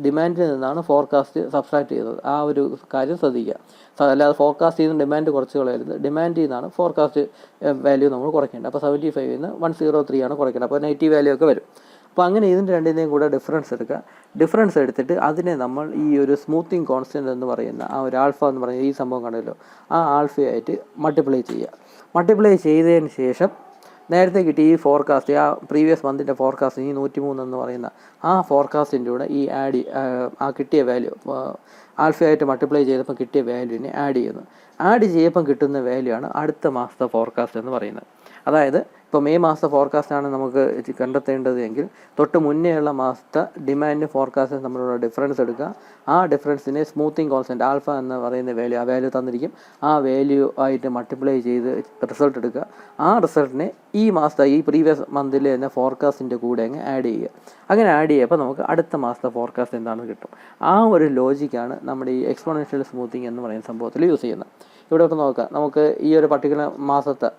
ഡിമാൻഡിൽ നിന്നാണ് ഫോർകാസ്റ്റ് സബ്സ്ട്രാക്ട് ചെയ്തത്. ആ ഒരു കാര്യം ശ്രദ്ധിക്കുക. അല്ലാതെ ഫോർകാസ്റ്റ് ചെയ്യുന്ന ഡിമാൻഡ് കുറച്ച് കളയരുത്. ഡിമാൻഡിൽ നിന്നാണ് ഫോർകാസ്റ്റ് വാല്യൂ നമ്മൾ കുറയ്ക്കേണ്ടത്. അപ്പോൾ 75 - 103 ആണ് കുറയ്ക്കേണ്ടത്. അപ്പോൾ നെഗറ്റീവ് വാല്യൂ ഒക്കെ വരും. അപ്പോൾ അങ്ങനെ ഇതിൻ്റെ രണ്ടിൻ്റെയും കൂടെ ഡിഫറൻസ് എടുക്കുക. ഡിഫറൻസ് എടുത്തിട്ട് അതിനെ നമ്മൾ ഈ ഒരു സ്മൂത്തിങ് കോൺസ്റ്റൻറ്റ് എന്ന് പറയുന്ന ആ ഒരു ആൽഫ എന്ന് പറയുന്ന ഈ സംഭവം കണ്ടല്ലോ, ആ ആൽഫയായിട്ട് മൾട്ടിപ്ലൈ ചെയ്യുക. മൾട്ടിപ്ലൈ ചെയ്തതിന് ശേഷം നേരത്തെ കിട്ടിയ ഈ ഫോർകാസ്റ്റ്, ആ പ്രീവിയസ് മന്തിൻ്റെ ഫോർകാസ്റ്റ്, ഈ 103 എന്ന് പറയുന്ന ആ ഫോർകാസ്റ്റിൻ്റെ കൂടെ ഈ ആ കിട്ടിയ വാല്യൂ ആൽഫയായിട്ട് മൾട്ടിപ്ലൈ ചെയ്തപ്പോൾ കിട്ടിയ വാല്യൂവിനെ ആഡ് ചെയ്യുന്നു. ആഡ് ചെയ്യുമ്പം കിട്ടുന്ന വാല്യൂ ആണ് അടുത്ത മാസത്തെ ഫോർകാസ്റ്റ് എന്ന് പറയുന്നത്. അതായത് ഇപ്പോൾ മെയ് മാസത്തെ ഫോർകാസ്റ്റാണ് നമുക്ക് കണ്ടെത്തേണ്ടത് എങ്കിൽ തൊട്ട് മുന്നേ ഉള്ള മാസത്തെ ഡിമാൻഡ് ഫോർകാസ്റ്റും തമ്മിലുള്ള ഡിഫറൻസ് എടുക്കുക. ആ ഡിഫറൻസിനെ സ്മൂത്തിങ് കോൺസ്റ്റൻറ്റ് ആൽഫ എന്ന് പറയുന്ന വാല്യൂ, ആ വാല്യൂ തന്നിരിക്കും, ആ വാല്യൂ ആയിട്ട് മൾട്ടിപ്ലൈ ചെയ്ത് റിസൾട്ട് എടുക്കുക. ആ റിസൾട്ടിനെ ഈ മാസത്തെ ഈ പ്രീവിയസ് മന്തിൽ തന്നെ ഫോർകാസ്റ്റിൻ്റെ കൂടെ അങ്ങ് ആഡ് ചെയ്യുക. അങ്ങനെ ആഡ് ചെയ്യുമ്പോൾ നമുക്ക് അടുത്ത മാസത്തെ ഫോർകാസ്റ്റ് എന്താണെന്ന് കിട്ടും. ആ ഒരു ലോജിക്കാണ് നമ്മുടെ ഈ എക്സ്പോണൻഷ്യൽ സ്മൂത്തിങ് എന്ന് പറയുന്ന സംഭവത്തിൽ യൂസ് ചെയ്യുന്നത്. ഇവിടെ ഇപ്പോൾ നോക്കാം, നമുക്ക് ഈ ഒരു പർട്ടിക്കുലർ മാസത്തെ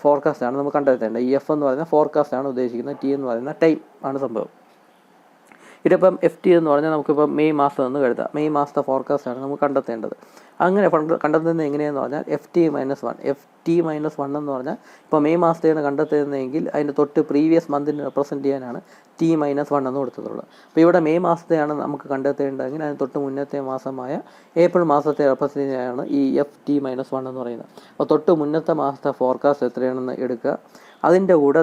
ഫോർകാസ്റ്റാണ് നമുക്ക് കണ്ടെത്തേണ്ടത്. ഈ എഫ് എന്ന് പറയുന്ന ഫോർകാസ്റ്റാണ് ഉദ്ദേശിക്കുന്നത്. ടി എന്ന് പറയുന്ന ടൈം ആണ് സംഭവം. ഇതിപ്പം FT എന്ന് പറഞ്ഞാൽ നമുക്കിപ്പോൾ മെയ് മാസം എന്ന് കരുതാം. മെയ് മാസത്തെ ഫോർകാസ്റ്റാണ് നമുക്ക് കണ്ടെത്തേണ്ടത്. അങ്ങനെ കണ്ടെത്തുന്നത് എങ്ങനെയെന്ന് പറഞ്ഞാൽ FT - 1 എന്ന് പറഞ്ഞാൽ ഇപ്പോൾ മെയ് മാസത്തെയാണ് കണ്ടെത്തുന്നതെങ്കിൽ അതിൻ്റെ തൊട്ട് പ്രീവിയസ് മന്തിന് റെപ്രസെൻറ്റ് ചെയ്യാനാണ് T - 1 എന്ന് കൊടുത്തിട്ടുള്ളത്. അപ്പോൾ ഇവിടെ മെയ് മാസത്തെയാണ് നമുക്ക് കണ്ടെത്തേണ്ടതെങ്കിൽ അതിന് തൊട്ട് മുന്നത്തെ മാസമായ ഏപ്രിൽ മാസത്തെ റെപ്രസെൻറ്റ് ചെയ്യാനാണ് ഈ FT - 1 എന്ന് പറയുന്നത്. അപ്പോൾ തൊട്ട് മുന്നത്തെ മാസത്തെ ഫോർകാസ്റ്റ് എത്രയാണെന്ന് എടുക്കുക. അതിൻ്റെ കൂടെ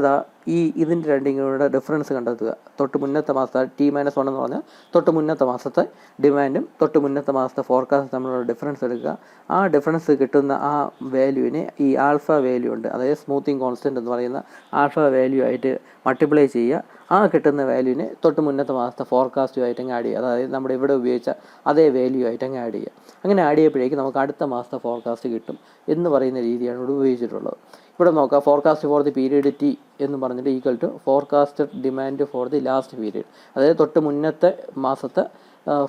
ഇതിൻ്റെ രണ്ടും കൂടെ ഡിഫറൻസ് കണ്ടെത്തുക. തൊട്ട് മുന്നത്തെ മാസത്തെ T - 1 എന്ന് പറഞ്ഞാൽ തൊട്ട് മുന്നത്തെ മാസത്തെ ഡിമാൻഡും തൊട്ട് മുന്നത്തെ മാസത്തെ ഫോർകാസ്റ്റ് തമ്മിലുള്ള ഡിഫറൻസ് എടുക്കുക. ആ ഡിഫറൻസ് കിട്ടുന്ന ആ വാല്യൂവിനെ ഈ ആൽഫ വാല്യൂ ഉണ്ട്, അതായത് സ്മൂത്തിങ് കോൺസ്റ്റൻറ്റ് എന്ന് പറയുന്ന ആൽഫ വാല്യൂ ആയിട്ട് മൾട്ടിപ്ലൈ ചെയ്യുക. ആ കിട്ടുന്ന വാല്യൂവിനെ തൊട്ട് മുന്നത്തെ മാസത്തെ ഫോർകാസ്റ്റുമായിട്ട് അങ്ങ് ആഡ് ചെയ്യുക. അതായത് നമ്മുടെ ഇവിടെ ഉപയോഗിച്ച അതേ വാല്യൂ ആയിട്ട് അങ്ങ് ആഡ് ചെയ്യുക. അങ്ങനെ ആഡ് ചെയ്യുമ്പോഴേക്കും നമുക്ക് അടുത്ത മാസത്തെ ഫോർകാസ്റ്റ് കിട്ടും എന്ന് പറയുന്ന രീതിയാണ് ഇവിടെ ഉപയോഗിച്ചിട്ടുള്ളത്. ഇവിടെ നോക്കാം, forecast for the period T എന്ന് പറഞ്ഞിട്ട് equal to forecasted demand for the last period. അതായത് തൊട്ട് മുന്നത്തെ മാസത്തെ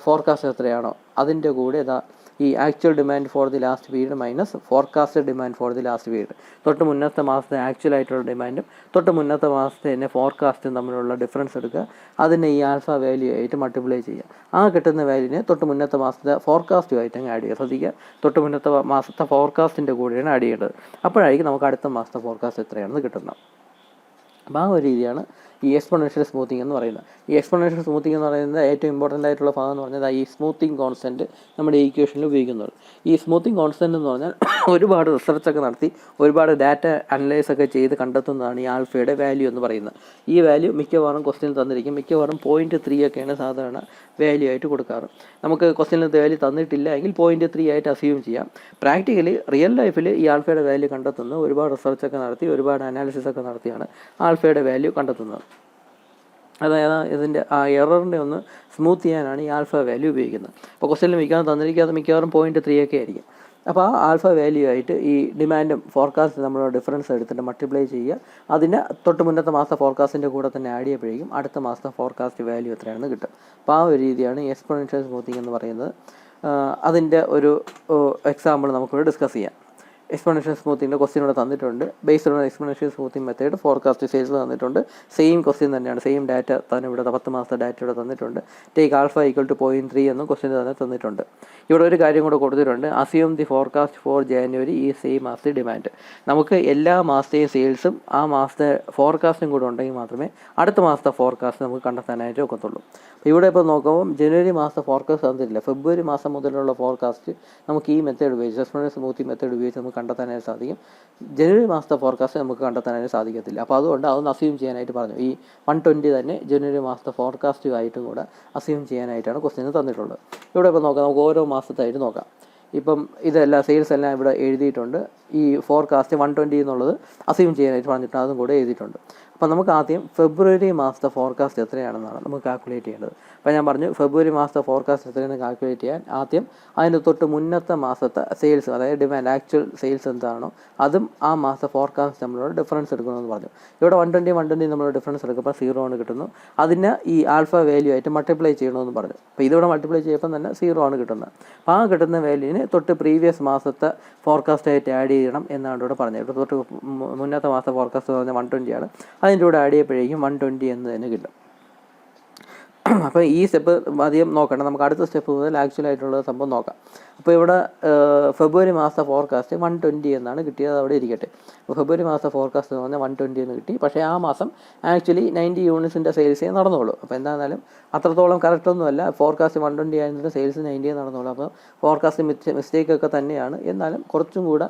ഫോർകാസ്റ്റ് എത്രയാണോ അതിൻ്റെ കൂടെ ഈ actual demand for the last period minus forecasted demand for the last period. തൊട്ട് മുന്നത്തെ മാസത്തെ ആക്ച്വൽ ആയിട്ടുള്ള ഡിമാൻഡും തൊട്ട് മുന്നത്തെ മാസത്തെ തന്നെ ഫോർകാസ്റ്റും തമ്മിലുള്ള ഡിഫറൻസ് എടുക്കുക. അതിനെ ഈ ആൽഫ വാല്യൂ ആയിട്ട് മൾട്ടിപ്ലൈ ചെയ്യുക. ആ കിട്ടുന്ന വാല്യൂവിനെ തൊട്ട് മുന്നത്തെ മാസത്തെ ഫോർകാസ്റ്റുമായിട്ട് അങ്ങ് ആഡ് ചെയ്യുക. ശ്രദ്ധിക്കുക, തൊട്ട് മുന്നത്തെ മാസത്തെ ഫോർകാസ്റ്റിൻ്റെ കൂടെയാണ് ആഡ് ചെയ്യേണ്ടത്. അപ്പോഴായിരിക്കും നമുക്ക് അടുത്ത മാസത്തെ ഫോർകാസ്റ്റ് എത്രയാണെന്ന് കിട്ടുന്നത്. അപ്പോൾ ആ ഒരു രീതിയാണ് ഈ എക്സ്പോണൻഷ്യൽ സ്മൂത്തിങ് എന്ന് പറയുന്നത്. ഈ എക്സ്പോണൻഷ്യൽ സ്മൂത്തിങ് എന്ന് പറയുന്നത് ഏറ്റവും ഇമ്പോർട്ടൻ്റ് ആയിട്ടുള്ള ഭാഗം എന്ന് പറഞ്ഞാൽ ഈ സ്മൂത്തിങ് കോൺസ്റ്റൻറ്റ് നമ്മുടെ ഈക്വേഷനിൽ ഉപയോഗിക്കുന്നത്. ഈ സ്മൂത്തിങ് കോൺസ്റ്റൻറ്റ് എന്ന് പറഞ്ഞാൽ ഒരുപാട് റിസർച്ചൊക്കെ നടത്തി ഒരുപാട് ഡാറ്റ അനലൈസ് ഒക്കെ ചെയ്ത് കണ്ടെത്തുന്നതാണ് ഈ ആൽഫയുടെ വാല്യൂ എന്ന് പറയുന്നത്. ഈ വാല്യൂ മിക്കവാറും ക്വസ്റ്റ്യൻ തന്നിരിക്കും. മിക്കവാറും 0.3 ഒക്കെയാണ് സാധാരണ വാല്യൂ ആയിട്ട് കൊടുക്കാറ്. നമുക്ക് ക്വസ്റ്റ്യനിൽ വാല്യൂ തന്നിട്ടില്ല എങ്കിൽ 0.3 ആയിട്ട് അസ്യൂം ചെയ്യാം. പ്രാക്ടിക്കലി റിയൽ ലൈഫിൽ ഈ ആൽഫയുടെ വാല്യൂ കണ്ടെത്തുന്നത് ഒരുപാട് റിസർച്ചൊക്കെ നടത്തി ഒരുപാട് അനാലിസിസ് ഒക്കെ നടത്തിയാണ് ആൽഫയുടെ വാല്യൂ കണ്ടെത്തുന്നത്. അതായത് ഇതിൻ്റെ ആ എററിൻ്റെ ഒന്ന് സ്മൂത്ത് ചെയ്യാനാണ് ഈ ആൽഫ വാല്യൂ ഉപയോഗിക്കുന്നത്. അപ്പോൾ ക്വസ്റ്റ്യനിൽ തന്നിരിക്കാതെ മിക്കവാറും 0.3 ഒക്കെ ആയിരിക്കും. അപ്പോൾ ആ ആൽഫ വാല്യൂ ആയിട്ട് ഈ ഡിമാൻഡും ഫോർകാസ്റ്റ് നമ്മളുടെ ഡിഫറൻസ് എടുത്തിട്ട് മൾട്ടിപ്ലൈ ചെയ്യുക. അതിന് തൊട്ട് മുന്നത്തെ മാസത്തെ ഫോർകാസ്റ്റിൻ്റെ കൂടെ തന്നെ ആഡ് ചെയ്യുമ്പോഴേക്കും അടുത്ത മാസത്തെ ഫോർകാസ്റ്റ് വാല്യൂ എത്രയാണെന്ന് കിട്ടും. അപ്പോൾ ആ ഒരു രീതിയാണ് ഈ എക്സ്പോണൻഷ്യൽ സ്മൂത്തിങ് എന്ന് പറയുന്നത്. അതിൻ്റെ ഒരു എക്സാമ്പിൾ നമുക്കിവിടെ ഡിസ്കസ് ചെയ്യാം. എക്സ്പോണൻഷ്യൽ സ്മൂത്തിൻ്റെ ക്വസ്റ്റ്യൻ ഇവിടെ തന്നിട്ടുണ്ട്. Based on exponential smoothing method forecast sales തന്നിട്ടുണ്ട്. സെയിം ക്വസ്റ്റ്യൻ തന്നെയാണ്, സെയിം ഡാറ്റ തന്നെ ഇവിടെ 10 മാസത്തെ ഡാറ്റ ഇവിടെ തന്നിട്ടുണ്ട്. ടേക്ക് ആൽഫ ഈക്വൽ ടു 0.3 എന്നും ക്വസ്റ്റ്യൻ തന്നെ തന്നിട്ടുണ്ട്. ഇവിടെ ഒരു കാര്യം കൂടെ കൊടുത്തിട്ടുണ്ട്, assume the forecast for January ഈ സെയിം ആസ് ദി ഡിമാൻഡ്. നമുക്ക് എല്ലാ മാസത്തെയും സെയിൽസും ആ മാസത്തെ ഫോർകാസ്റ്റും കൂടെ ഉണ്ടെങ്കിൽ മാത്രമേ അടുത്ത മാസത്തെ ഫോർകാസ്റ്റ് നമുക്ക് കണ്ടെത്താനായിട്ട് ഒക്കത്തുള്ളൂ. അപ്പോൾ ഇവിടെ ഇപ്പോൾ നോക്കുമ്പോൾ ജനുവരി മാസത്തെ ഫോർകാസ്റ്റ് തന്നിട്ടില്ല. ഫെബ്രുവരി മാസം മുതലുള്ള ഫോർകാസ്റ്റ് നമുക്ക് ഈ മെത്തേഡ് ഉപയോഗിച്ച് എക്സ്പോണൻഷ്യൽ സ്മൂത്തിങ് മെത്തേഡ് ഉപയോഗിച്ച് നമുക്ക് കണ്ടെത്താനായിട്ട് സാധിക്കും. ജനുവരി മാസത്തെ ഫോർകാസ്റ്റ് നമുക്ക് കണ്ടെത്താനായിട്ട് സാധിക്കത്തില്ല. അപ്പോൾ അതുകൊണ്ട് അതൊന്ന് അസ്യൂം ചെയ്യാനായിട്ട് പറഞ്ഞു. ഈ 120 തന്നെ ജനുവരി മാസത്തെ ഫോർകാസ്റ്റ് ആയിട്ടും കൂടെ അസ്യൂം ചെയ്യാനായിട്ടാണ് ക്വസ്റ്റ്യൻ തന്നിട്ടുള്ളത്. ഇവിടെ ഇപ്പോൾ നോക്കാം, നമുക്ക് ഓരോ മാസത്തായിട്ട് നോക്കാം. ഇപ്പം ഇതെല്ലാം സെയിൽസ് എല്ലാം ഇവിടെ എഴുതിയിട്ടുണ്ട്. ഈ ഫോർകാസ്റ്റ് 120 എന്നുള്ളത് അസ്യൂം ചെയ്യാനായിട്ട് പറഞ്ഞിട്ട് അതും കൂടെ എഴുതിയിട്ടുണ്ട്. അപ്പോൾ നമുക്ക് ആദ്യം ഫെബ്രുവരി മാസത്തെ ഫോർകാസ്റ്റ് എത്രയാണെന്നാണ് നമുക്ക് കാൽക്കുലേറ്റ് ചെയ്യേണ്ടത്. അപ്പോൾ ഞാൻ പറഞ്ഞു ഫെബ്രുവരി മാസത്തെ ഫോർകാസ്റ്റ് എത്രയാണെന്ന് കാൽക്കുലേറ്റ് ചെയ്യാൻ ആദ്യം അതിന് തൊട്ട് മുന്നത്തെ മാസത്തെ സെയിൽസ്, അതായത് ഡിമാൻഡ് ആക്ച്വൽ സെയിൽസ് എന്താണോ അതും ആ മാസത്തെ ഫോർകാസ്റ്റ് നമ്മളോട് ഡിഫറൻസ് എടുക്കണമെന്ന് പറഞ്ഞു. ഇവിടെ 120 നമ്മൾ ഡിഫറൻസ് എടുക്കുമ്പോൾ 0 ആണ് കിട്ടുന്നു. അതിന് ഈ ആൽഫ വാല്യൂ ആയിട്ട് മൾട്ടിപ്ലൈ ചെയ്യണമെന്ന് പറഞ്ഞു. അപ്പോൾ ഇതിവിടെ മൾട്ടിപ്ലൈ ചെയ്യുമ്പോൾ തന്നെ 0 ആണ് കിട്ടുന്നത്. അപ്പോൾ ആ കിട്ടുന്ന വാല്യൂവിന് തൊട്ട് പ്രീവിയസ് മാസത്തെ ഫോർകാസ്റ്റ് ആയിട്ട് ആഡ് ചെയ്യണം എന്നാണ് ഇവിടെ പറഞ്ഞത്. ഇവിടെ തൊട്ട് മുന്നത്തെ മാസത്തെ ഫോർകാസ്റ്റ് എന്ന് പറഞ്ഞാൽ 120 ആണ്. അതിൻ്റെ കൂടെ ആഡ് ചെയ്യുമ്പോഴേക്കും 120 എന്ന് തന്നെ കിട്ടും. അപ്പോൾ ഈ സ്റ്റെപ്പ് ആദ്യം നോക്കണം. നമുക്ക് അടുത്ത സ്റ്റെപ്പ് മുതൽ ആക്ച്വലായിട്ടുള്ള സംഭവം നോക്കാം. അപ്പോൾ ഇവിടെ ഫെബ്രുവരി മാസത്തെ ഫോർകാസ്റ്റ് 120 എന്നാണ് കിട്ടിയത്. അവിടെ ഇരിക്കട്ടെ. അപ്പോൾ ഫെബ്രുവരി മാസത്തെ ഫോർകാസ്റ്റ് എന്ന് പറഞ്ഞാൽ 120 എന്ന് കിട്ടി. പക്ഷേ ആ മാസം ആക്ച്വലി 90 യൂണിറ്റ്സിൻ്റെ സെയിൽസേ നടന്നുള്ളൂ. അപ്പോൾ എന്താണെന്നാലും അത്രത്തോളം കറക്റ്റൊന്നുമല്ല. Forecast 120 ആയിരുന്നിട്ട് sales 90 നടന്നുള്ളൂ. അപ്പോൾ ഫോർകാസ്റ്റ് മിസ്റ്റേക്കൊക്കെ തന്നെയാണ്. എന്നാലും കുറച്ചും കൂടെ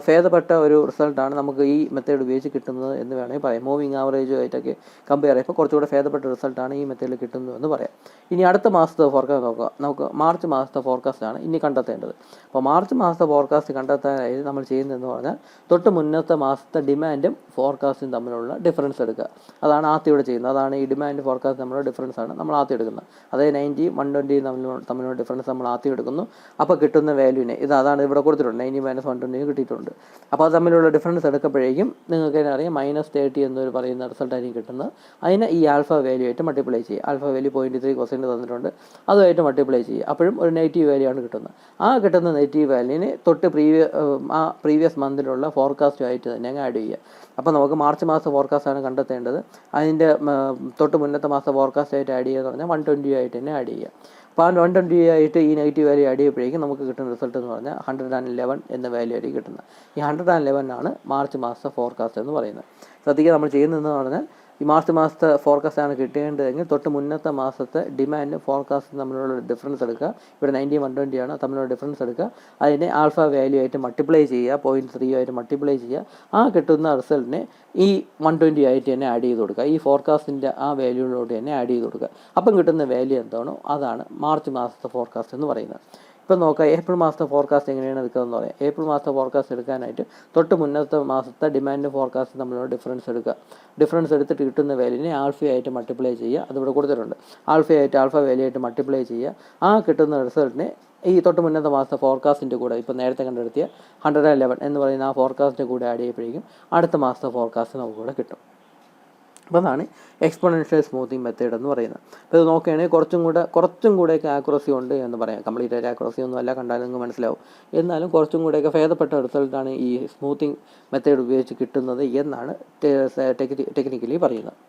ഭേദപ്പെട്ട ഒരു റിസൾട്ടാണ് നമുക്ക് ഈ മെത്തേഡ് ഉപയോഗിച്ച് കിട്ടുന്നത് എന്ന് വേണമെങ്കിൽ പറയാം. മൂവിങ് ആവറേജുമായിട്ടൊക്കെ കമ്പയർ ചെയ്യുമ്പോൾ കുറച്ചുകൂടെ ഭേദപ്പെട്ട റിസൾട്ടാണ് ഈ മെത്തേഡിൽ കിട്ടുന്നത് എന്ന് പറയാം. ഇനി അടുത്ത മാസത്തെ ഫോർകാസ്റ്റ് നോക്കുക. നമുക്ക് മാർച്ച് മാസത്തെ ഫോർകാസ്റ്റാണ് ഇനി കണ്ടെത്തേണ്ടത്. അപ്പോൾ മാർച്ച് മാസത്തെ ഫോർകാസ്റ്റ് കണ്ടെത്താനായി നമ്മൾ ചെയ്യുന്നതെന്ന് പറഞ്ഞാൽ തൊട്ട് മുന്നത്തെ മാസത്തെ ഡിമാൻഡും ഫോർകാസ്റ്റും തമ്മിലുള്ള ഡിഫറൻസ് എടുക്കുക. അതാണ് ആദ്യം ഇവിടെ ചെയ്യുന്നത്. അതാണ് ഈ ഡിമാൻഡ് ഫോർകാസ്റ്റ് തമ്മിലുള്ള ഡിഫറൻസ് ആണ് നമ്മൾ ആദ്യം എടുക്കുന്നത്. അതായത് 90 120 തമ്മിലുള്ള ഡിഫറൻസ് നമ്മൾ ആദ്യം എടുക്കുന്നു. അപ്പോൾ കിട്ടുന്ന വാല്യൂവിനെ അതാണ് ഇവിടെ കൊടുത്തിട്ടുണ്ട്. 90 - 120 കിട്ടിയിട്ടുണ്ട്. അപ്പോൾ അത് തമ്മിലുള്ള ഡിഫറൻസ് എടുക്കുമ്പോഴേക്കും നിങ്ങൾക്ക് തന്നെ അറിയാം -30 എന്നൊരു പറയുന്ന റിസൾട്ടായിരിക്കും കിട്ടുന്നത്. അതിനെ ഈ ആൽഫ വാല്യൂ ആയിട്ട് മൾട്ടിപ്ലൈ ചെയ്യുക. ആൽഫ വാല്യൂ 0.3% തന്നിട്ടുണ്ട്. അതുമായിട്ട് മൾട്ടിപ്ലൈ ചെയ്യുക. അപ്പോഴും ഒരു നെഗറ്റീവ് വാല്യൂ ആണ് കിട്ടുന്നത്. ആ കിട്ടുന്ന നെഗറ്റീവ് വാല്യൂവിനെ തൊട്ട് പ്രീവിയസ് മന്തിലുള്ള ഫോർകാസ്റ്റുമായിട്ട് തന്നെ അങ്ങ് ആഡ് ചെയ്യുക. അപ്പോൾ നമുക്ക് മാർച്ച് മാസത്തെ ഫോർകാസ്റ്റാണ് കണ്ടെത്തേണ്ടത്. അതിൻ്റെ തൊട്ട് മുന്നത്തെ മാസത്തെ ഫോർകാസ്റ്റായിട്ട് ആഡ് ചെയ്യുക എന്ന് പറഞ്ഞാൽ 120 ആയിട്ട് തന്നെ ആഡ് ചെയ്യുക. അപ്പോൾ ആ 120 ആയിട്ട് ഈ നെഗറ്റീവ് വാല്യൂ ആഡ് ചെയ്യുമ്പോഴേക്കും നമുക്ക് കിട്ടുന്ന റിസൾട്ട് എന്ന് പറഞ്ഞാൽ 111 എന്ന വാല്യൂ ആയിരിക്കും കിട്ടുന്നത്. ഈ 111 ആണ് മാർച്ച് മാസത്തെ ഫോർകാസ്റ്റ് എന്ന് പറയുന്നത്. ശ്രദ്ധിക്കുക, നമ്മൾ ചെയ്യുന്നതെന്ന് പറഞ്ഞാൽ ഈ മാർച്ച് മാസത്തെ ഫോർകാസ്റ്റാണ് കിട്ടേണ്ടതെങ്കിൽ തൊട്ട് മുന്നത്തെ മാസത്തെ ഡിമാൻഡ് ഫോർകാസ്റ്റ് തമ്മിലുള്ള ഡിഫറൻസ് എടുക്കുക. ഇവിടെ 90 120 ആണ്, തമ്മിലുള്ള ഡിഫറൻസ് എടുക്കുക. അതിനെ ആൽഫ വാല്യൂ ആയിട്ട് മൾട്ടിപ്ലൈ ചെയ്യുക. 0.3 ആയിട്ട് മൾട്ടിപ്ലൈ ചെയ്യുക. ആ കിട്ടുന്ന റിസൾട്ടിനെ ഈ 120 ആയിട്ട് തന്നെ ആഡ് ചെയ്ത് കൊടുക്കുക. ഈ ഫോർകാസ്റ്റിൻ്റെ ആ വാല്യൂയിലോട്ട് തന്നെ ആഡ് ചെയ്ത് കൊടുക്കുക. അപ്പം കിട്ടുന്ന വാല്യൂ എന്താണോ അതാണ് മാർച്ച് മാസത്തെ ഫോർകാസ്റ്റ് എന്ന് പറയുന്നത്. ഇപ്പം നോക്കാം, ഏപ്രിൽ മാസത്തെ ഫോർകാസ്റ്റ് എങ്ങനെയാണ് എടുക്കുന്നതെന്ന് പറയാം. ഏപ്രിൽ മാസത്തെ ഫോർകാസ്റ്റ് എടുക്കാനായിട്ട് തൊട്ട് മുന്നത്തെ മാസത്തെ ഡിമാൻഡ് ഫോർകാസ്റ്റ് തമ്മിലുള്ള ഡിഫറൻസ് എടുക്കുക. ഡിഫറൻസ് എടുത്തിട്ട് കിട്ടുന്ന വാല്യൂവിനെ ആൽഫയായിട്ട് മൾട്ടിപ്ലൈ ചെയ്യുക. അതിവിടെ കൊടുത്തിട്ടുണ്ട്. ആൽഫയായിട്ട് ആൽഫ വാല്യൂ ആയിട്ട് മൾട്ടിപ്ലൈ ചെയ്യുക. ആ കിട്ടുന്ന റിസൾട്ടിനെ ഈ തൊട്ട് മുന്നത്തെ മാസത്തെ ഫോർകാസ്റ്റിൻ്റെ കൂടെ ഇപ്പോൾ നേരത്തെ കണ്ടെടുത്തിയ 111 എന്ന് പറയുന്ന ആ ഫോർകാസ്റ്റിൻ്റെ കൂടെ ആഡ് ചെയ്യുമ്പോഴേക്കും അടുത്ത മാസത്തെ ഫോർകാസ്റ്റ് നമുക്കിവിടെ കിട്ടും. അപ്പോൾ അതാണ് എക്സ്പോണൻഷ്യൽ സ്മൂത്തിങ് മെത്തേഡ് എന്ന് പറയുന്നത്. അപ്പോൾ ഇത് നോക്കുകയാണെങ്കിൽ കുറച്ചും കൂടെയൊക്കെ ആക്യുറസി ഉണ്ട് എന്ന് പറയാം. കംപ്ലീറ്റ് ആയിട്ട് ആക്യുറസി ഒന്നും അല്ല, കണ്ടാലും നിങ്ങൾക്ക് മനസ്സിലാവും. എന്നാലും കുറച്ചും കൂടെയൊക്കെ ഭേദപ്പെട്ട റിസൾട്ടാണ് ഈ സ്മൂത്തിങ് മെത്തേഡ് ഉപയോഗിച്ച് കിട്ടുന്നത് എന്നാണ് ടെക്നിക്കലി പറയുന്നത്.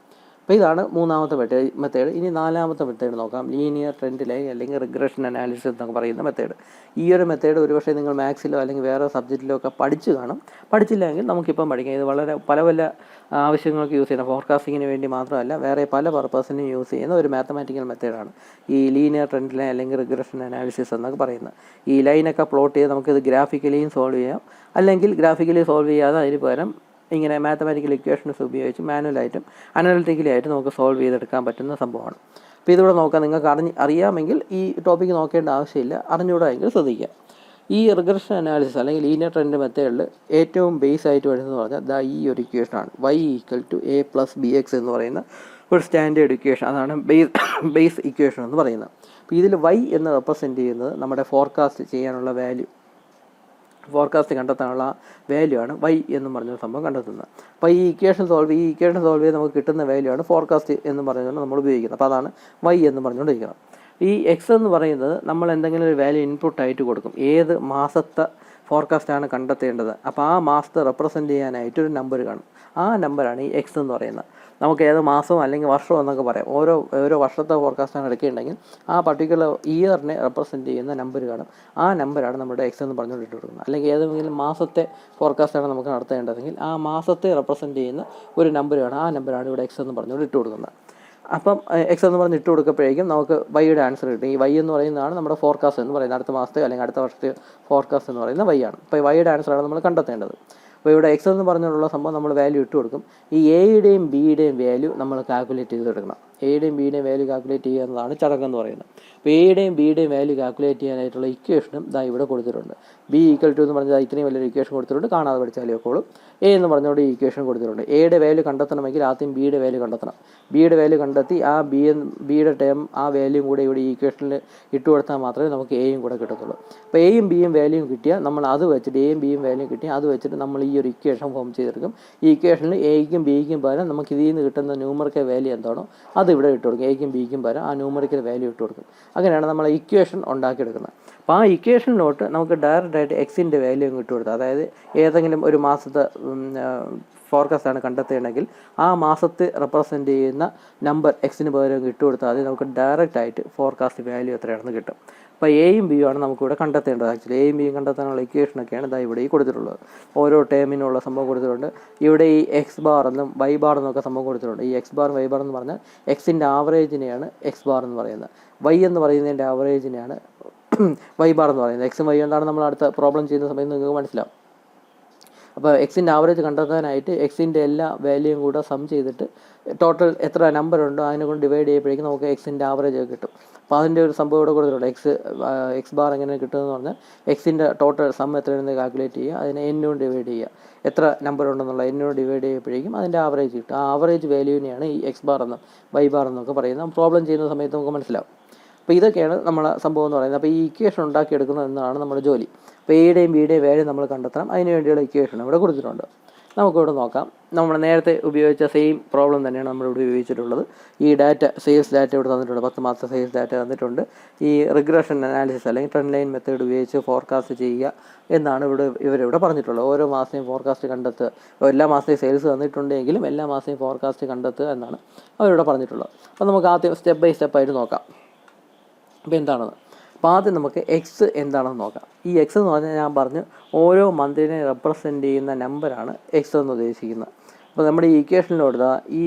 അപ്പോൾ ഇതാണ് മൂന്നാമത്തെ മെത്തേഡ്. ഇനി നാലാമത്തെ മെത്തേഡ് നോക്കാം. ലീനിയർ ട്രെൻഡ് ലൈൻ അല്ലെങ്കിൽ റിഗ്രഷൻ അനാലിസിസ് എന്നൊക്കെ പറയുന്ന മെത്തേഡ്. ഈ ഒരു മെത്തേഡ് ഒരുപക്ഷെ നിങ്ങൾ മാത്സിലോ അല്ലെങ്കിൽ വേറെ സബ്ജക്റ്റിലോ ഒക്കെ പഠിച്ചു കാണും. പഠിച്ചില്ലെങ്കിൽ നമുക്കിപ്പം പഠിക്കാം. ഇത് വളരെ പല ആവശ്യങ്ങൾക്ക് യൂസ് ചെയ്യുന്ന ഫോർകാസ്റ്റിങ്ങിന് വേണ്ടി മാത്രമല്ല വേറെ പല പർപ്പസിനും യൂസ് ചെയ്യുന്ന ഒരു മാത്തമാറ്റിക്കൽ മെത്തേഡാണ് ഈ ലീനിയർ ട്രെൻഡ് ലൈൻ അല്ലെങ്കിൽ റിഗ്രഷൻ അനാലിസിസ് എന്നൊക്കെ പറയുന്നത്. ഈ ലൈനൊക്കെ പ്ലോട്ട് ചെയ്ത് നമുക്കിത് ഗ്രാഫിക്കലിയും സോൾവ് ചെയ്യാം. അല്ലെങ്കിൽ ഗ്രാഫിക്കലി സോൾവ് ചെയ്യാതെ അതിന് പകരം ഇങ്ങനെ മാത്തമാറ്റിക്കൽ ഇക്വേഷൻസ് ഉപയോഗിച്ച് മാനുവലായിട്ടും അനലിറ്റിക്കലി ആയിട്ട് നമുക്ക് സോൾവ് ചെയ്തെടുക്കാൻ പറ്റുന്ന സംഭവമാണ്. അപ്പോൾ ഇതിവിടെ നോക്കാം. നിങ്ങൾക്ക് അറിയാമെങ്കിൽ ഈ ടോപ്പിക്ക് നോക്കേണ്ട ആവശ്യമില്ല. അറിഞ്ഞുകൂടായെങ്കിൽ ശ്രദ്ധിക്കുക. ഈ റിഗ്രഷൻ അനാലിസിസ് അല്ലെങ്കിൽ ലീനിയർ ട്രെൻഡ് മെത്തേഡിൽ ഏറ്റവും ബേസ് ആയിട്ട് വരുന്നതെന്ന് പറഞ്ഞാൽ ഈ ഒരു ഇക്വേഷനാണ്. y = a + bx എന്ന് പറയുന്ന ഒരു സ്റ്റാൻഡേർഡ് ഇക്വേഷൻ. അതാണ് ബേസ് ഇക്വേഷൻ എന്ന് പറയുന്നത്. അപ്പോൾ ഇതിൽ y എന്ന് റെപ്രസെൻറ്റ് ചെയ്യുന്നത് നമ്മുടെ ഫോർകാസ്റ്റ് ചെയ്യാനുള്ള വാല്യൂ, ഫോർകാസ്റ്റ് കണ്ടെത്താനുള്ള വാല്യൂ ആണ് y എന്നും പറഞ്ഞൊരു സംഭവം കണ്ടെത്തുന്നത്. അപ്പോൾ ഈ ഇക്വേഷൻ സോൾവ് ചെയ്ത് നമുക്ക് കിട്ടുന്ന വാല്യൂ ആണ് ഫോർകാസ്റ്റ് എന്ന് പറഞ്ഞുകൊണ്ട് നമ്മൾ ഉപയോഗിക്കുന്നത്. അപ്പോൾ അതാണ് y എന്ന് പറഞ്ഞുകൊണ്ടിരിക്കുന്നത്. ഈ എക്സ് എന്ന് പറയുന്നത് നമ്മൾ എന്തെങ്കിലും ഒരു വാല്യൂ ഇൻപുട്ടായിട്ട് കൊടുക്കും. ഏത് മാസത്തെ ഫോർകാസ്റ്റാണ് കണ്ടെത്തേണ്ടത്. അപ്പോൾ ആ മാസത്തെ റെപ്രസെൻറ്റ് ചെയ്യാനായിട്ട് ഒരു നമ്പർ കാണും. ആ നമ്പറാണ് ഈ എക്സ് എന്ന് പറയുന്നത്. നമുക്ക് ഏത് മാസവും അല്ലെങ്കിൽ വർഷവും എന്നൊക്കെ പറയാം. ഓരോ വർഷത്തെ ഫോർകാസ്റ്റാണ് എടുക്കുകയുണ്ടെങ്കിൽ ആ പർട്ടിക്കുലർ ഇയറിനെ റെപ്രസെൻറ്റ് ചെയ്യുന്ന നമ്പർ കാണും. ആ നമ്പറാണ് നമ്മുടെ എക്സ് എന്ന് പറഞ്ഞുകൊണ്ട് ഇട്ട് കൊടുക്കുന്നത്. അല്ലെങ്കിൽ ഏതെങ്കിലും മാസത്തെ ഫോർകാസ്റ്റാണ് നമുക്ക് നടത്തേണ്ടതെങ്കിൽ ആ മാസത്തെ റെപ്രസെൻറ്റ് ചെയ്യുന്ന ഒരു നമ്പർ കാണും. ആ നമ്പറാണ് ഇവിടെ എക്സ് എന്ന് പറഞ്ഞുകൊണ്ട് ഇട്ട് കൊടുക്കുന്നത്. അപ്പം എക്സ് എന്ന് പറഞ്ഞ് ഇട്ട് കൊടുക്കുമ്പോഴേക്കും നമുക്ക് വൈയുടെ ആൻസർ കിട്ടും. ഈ വൈ എന്ന് പറയുന്നതാണ് നമ്മുടെ ഫോർകാസ്റ്റ് എന്ന് പറയുന്നത്. അടുത്ത മാസത്തെ അല്ലെങ്കിൽ അടുത്ത വർഷത്തെ ഫോർകാസ്റ്റ് എന്ന് പറയുന്നത് വൈ ആണ്. അപ്പോൾ വൈയുടെ ആൻസറാണ് നമ്മൾ കണ്ടെത്തേണ്ടത്. അപ്പോൾ ഇവിടെ എക്സ് എന്ന് പറഞ്ഞുള്ള സംഭവം നമ്മൾ വാല്യൂ ഇട്ട് കൊടുക്കും. ഈ എയുടെയും ബിയുടെയും വാല്യൂ നമ്മൾ കാൽക്കുലേറ്റ് ചെയ്തെടുക്കണം. എയുടെയും ബിയുടെയും വാല്യൂ കാൽക്കുലേറ്റ് ചെയ്യുക എന്നതാണ് ചടങ്ങെന്ന് പറയുന്നത്. അപ്പോൾ എയുടെയും ബിയുടെയും വാല്യൂ കാൽക്കുലേറ്റ് ചെയ്യാനായിട്ടുള്ള ഇക്വേഷനും ഇവിടെ കൊടുത്തിട്ടുണ്ട്. ബി ഈക്വൽ ടു എന്ന് പറഞ്ഞാൽ ഇത്രയും വലിയൊരു ഇക്വേഷൻ കൊടുത്തിട്ടുണ്ട്. കാണാതെ പഠിച്ചാൽ വെക്കോളും. എ എന്ന് പറഞ്ഞുകൊണ്ട് ഈ ഇക്വേഷൻ കൊടുത്തിട്ടുണ്ട്. എയുടെ വാല്യൂ കണ്ടെത്തണമെങ്കിൽ ആദ്യം ബിയുടെ വാല്യൂ കണ്ടെത്തണം. ബിയുടെ വാല്യൂ കണ്ടെത്തി ആ ബിയുടെ ടേം ആ വാല്യൂം കൂടെ ഇവിടെ ഈ ഇക്വേഷനിൽ ഇട്ട് കൊടുത്താൽ മാത്രമേ നമുക്ക് എയും കൂടെ കിട്ടത്തുള്ളൂ. അപ്പോൾ എയും ബിയും വാല്യൂം കിട്ടിയാൽ നമ്മൾ അത് വെച്ചിട്ട് എയും ബിയും വാല്യൂ കിട്ടിയാൽ അത് വെച്ചിട്ട് നമ്മൾ ഈ ഒരു ഇക്വേഷൻ ഫോം ചെയ്തെടുക്കും. ഈ ഇക്വേഷനിൽ എയ്ക്കും ബിക്കും പകരം നമുക്ക് ഇതിൽ നിന്ന് കിട്ടുന്ന ന്യൂമറിക്കൽ വാല്യൂ എന്താണോ അത് ഇവിടെ ഇട്ട് കൊടുക്കും. എയ്ക്കും ബിക്കും പകരം ആ ന്യൂമറിക്കൽ വാല്യൂ ഇട്ട് കൊടുക്കും. അങ്ങനെയാണ് നമ്മൾ ഇക്വേഷൻ ഉണ്ടാക്കിയെടുക്കുന്നത്. അപ്പോൾ ആ ഇക്വേഷനിലോട്ട് നമുക്ക് ഡയറക്റ്റായിട്ട് എക്സിൻ്റെ വാല്യൂ ഇട്ട് കൊടുത്താൽ, അതായത് ഏതെങ്കിലും ഒരു മാസത്തെ ഫോർകാസ്റ്റാണ് കണ്ടെത്തേണ്ടെങ്കിൽ ആ മാസത്തെ റെപ്രസെൻറ്റ് ചെയ്യുന്ന നമ്പർ എക്സിന് പകരം ഇട്ട് കൊടുത്താൽ അത് നമുക്ക് ഡയറക്റ്റായിട്ട് ഫോർകാസ്റ്റ് വാല്യൂ എത്രയാണെന്ന് കിട്ടും. അപ്പോൾ എയും ബിയും ആണ് നമുക്കിവിടെ കണ്ടെത്തേണ്ടത്. ആക്ച്വലി എയും ബിയും കണ്ടെത്താനുള്ള ഇക്വേഷനൊക്കെയാണ് ഇവിടെ ഈ കൊടുത്തിട്ടുള്ളത്. ഓരോ ടേമിനുള്ള സംഭവം കൊടുത്തിട്ടുണ്ട്. ഇവിടെ ഈ എക്സ് ബാർ എന്നും വൈ ബാർ എന്നൊക്കെ സംഭവം കൊടുത്തിട്ടുണ്ട്. ഈ എക്സ് ബാർ വൈ ബാർ എന്ന് പറഞ്ഞാൽ എക്സിൻ്റെ ആവറേജിനെയാണ് എക്സ് ബാർ എന്ന് പറയുന്നത്. വൈ എന്ന് പറയുന്നതിൻ്റെ ആവറേജിനെയാണ് വൈ ബാർ എന്ന് പറയുന്നത്. എക്സും വൈ എന്താണ് നമ്മൾ അടുത്ത പ്രോബ്ലം ചെയ്യുന്ന സമയത്ത് നിങ്ങൾക്ക് മനസ്സിലാവും. അപ്പോൾ എക്സിൻ്റെ ആവറേജ് കണ്ടെത്താനായിട്ട് എക്സിൻ്റെ എല്ലാ വാല്യൂയും കൂടെ സം ചെയ്തിട്ട് ടോട്ടൽ എത്ര നമ്പർ ഉണ്ടോ അതിനെ കൊണ്ട് ഡിവൈഡ് ചെയ്യുമ്പോഴേക്കും നമുക്ക് എക്സിൻ്റെ ആവറേജ് കിട്ടും. അപ്പോൾ അതിൻ്റെ ഒരു സംഭവം ഇവിടെ കൊടുത്തിട്ടുണ്ട്. എക്സ് ബാർ എങ്ങനെ കിട്ടുമെന്ന് പറഞ്ഞാൽ എക്സിൻ്റെ ടോട്ടൽ സം എത്രയാണെന്ന് കാൽക്കുലേറ്റ് ചെയ്യുക, അതിനെ എന്നോട് ഡിവൈഡ് ചെയ്യുക, എത്ര നമ്പർ ഉണ്ടെന്നുള്ള എന്നോട് ഡിവൈഡ് ചെയ്യുമ്പോഴേക്കും അതിൻ്റെ ആവറേജ് കിട്ടും. ആ ആവറേജ് വാല്യൂവിനെയാണ് ഈ എക്സ് ബാർ എന്നും വൈ ബാർ എന്നൊക്കെ പറയുന്നത്. പ്രോബ്ലം ചെയ്യുന്ന സമയത്ത് നമുക്ക് മനസ്സിലാവും. അപ്പോൾ ഇതൊക്കെയാണ് നമ്മളെ സംഭവം എന്ന് പറയുന്നത്. അപ്പോൾ ഈ ഇക്വേഷൻ ഉണ്ടാക്കിയെടുക്കുന്നത് എന്നതാണ് നമ്മുടെ ജോലി. അപ്പോൾ എയുടെയും ബിയുടെയും വാല്യൂ നമ്മൾ കണ്ടെത്തണം. അതിന് വേണ്ടിയുള്ള ഇക്വേഷൻ ഇവിടെ കൊടുത്തിട്ടുണ്ട്. നമുക്കിവിടെ നോക്കാം. നമ്മൾ നേരത്തെ ഉപയോഗിച്ച സെയിം പ്രോബ്ലം തന്നെയാണ് നമ്മളിവിടെ ഉപയോഗിച്ചിട്ടുള്ളത്. ഈ ഡാറ്റ സെയിൽസ് ഡാറ്റ ഇവിടെ തന്നിട്ടുണ്ട്. 10 മാസത്തെ സെയിൽസ് ഡാറ്റ തന്നിട്ടുണ്ട്. ഈ റിഗ്രഷൻ അനാലിസിസ് അല്ലെങ്കിൽ ട്രെൻഡ് ലൈൻ മെത്തേഡ് ഉപയോഗിച്ച് ഫോർകാസ്റ്റ് ചെയ്യുക എന്നാണ് ഇവരിവിടെ പറഞ്ഞിട്ടുള്ളത്. ഓരോ മാസത്തെയും ഫോർകാസ്റ്റ് കണ്ടെത്തുക. എല്ലാ മാസത്തെയും സെയിൽസ് തന്നിട്ടുണ്ടെങ്കിലും എല്ലാ മാസത്തെയും ഫോർകാസ്റ്റ് കണ്ടെത്തുക എന്നാണ് അവരിവിടെ പറഞ്ഞിട്ടുള്ളത്. അപ്പോൾ നമുക്ക് ആദ്യം സ്റ്റെപ്പ് ബൈ സ്റ്റെപ്പായിട്ട് നോക്കാം. അപ്പോൾ എന്താണെന്ന്. അപ്പോൾ ആദ്യം നമുക്ക് എക്സ് എന്താണെന്ന് നോക്കാം. ഈ എക്സ് എന്ന് പറഞ്ഞാൽ ഞാൻ പറഞ്ഞു ഓരോ മന്തിനെ റെപ്രസെൻ്റ് ചെയ്യുന്ന നമ്പറാണ് എക്സ് എന്ന് ഉദ്ദേശിക്കുന്നത്. അപ്പോൾ നമ്മുടെ ഈ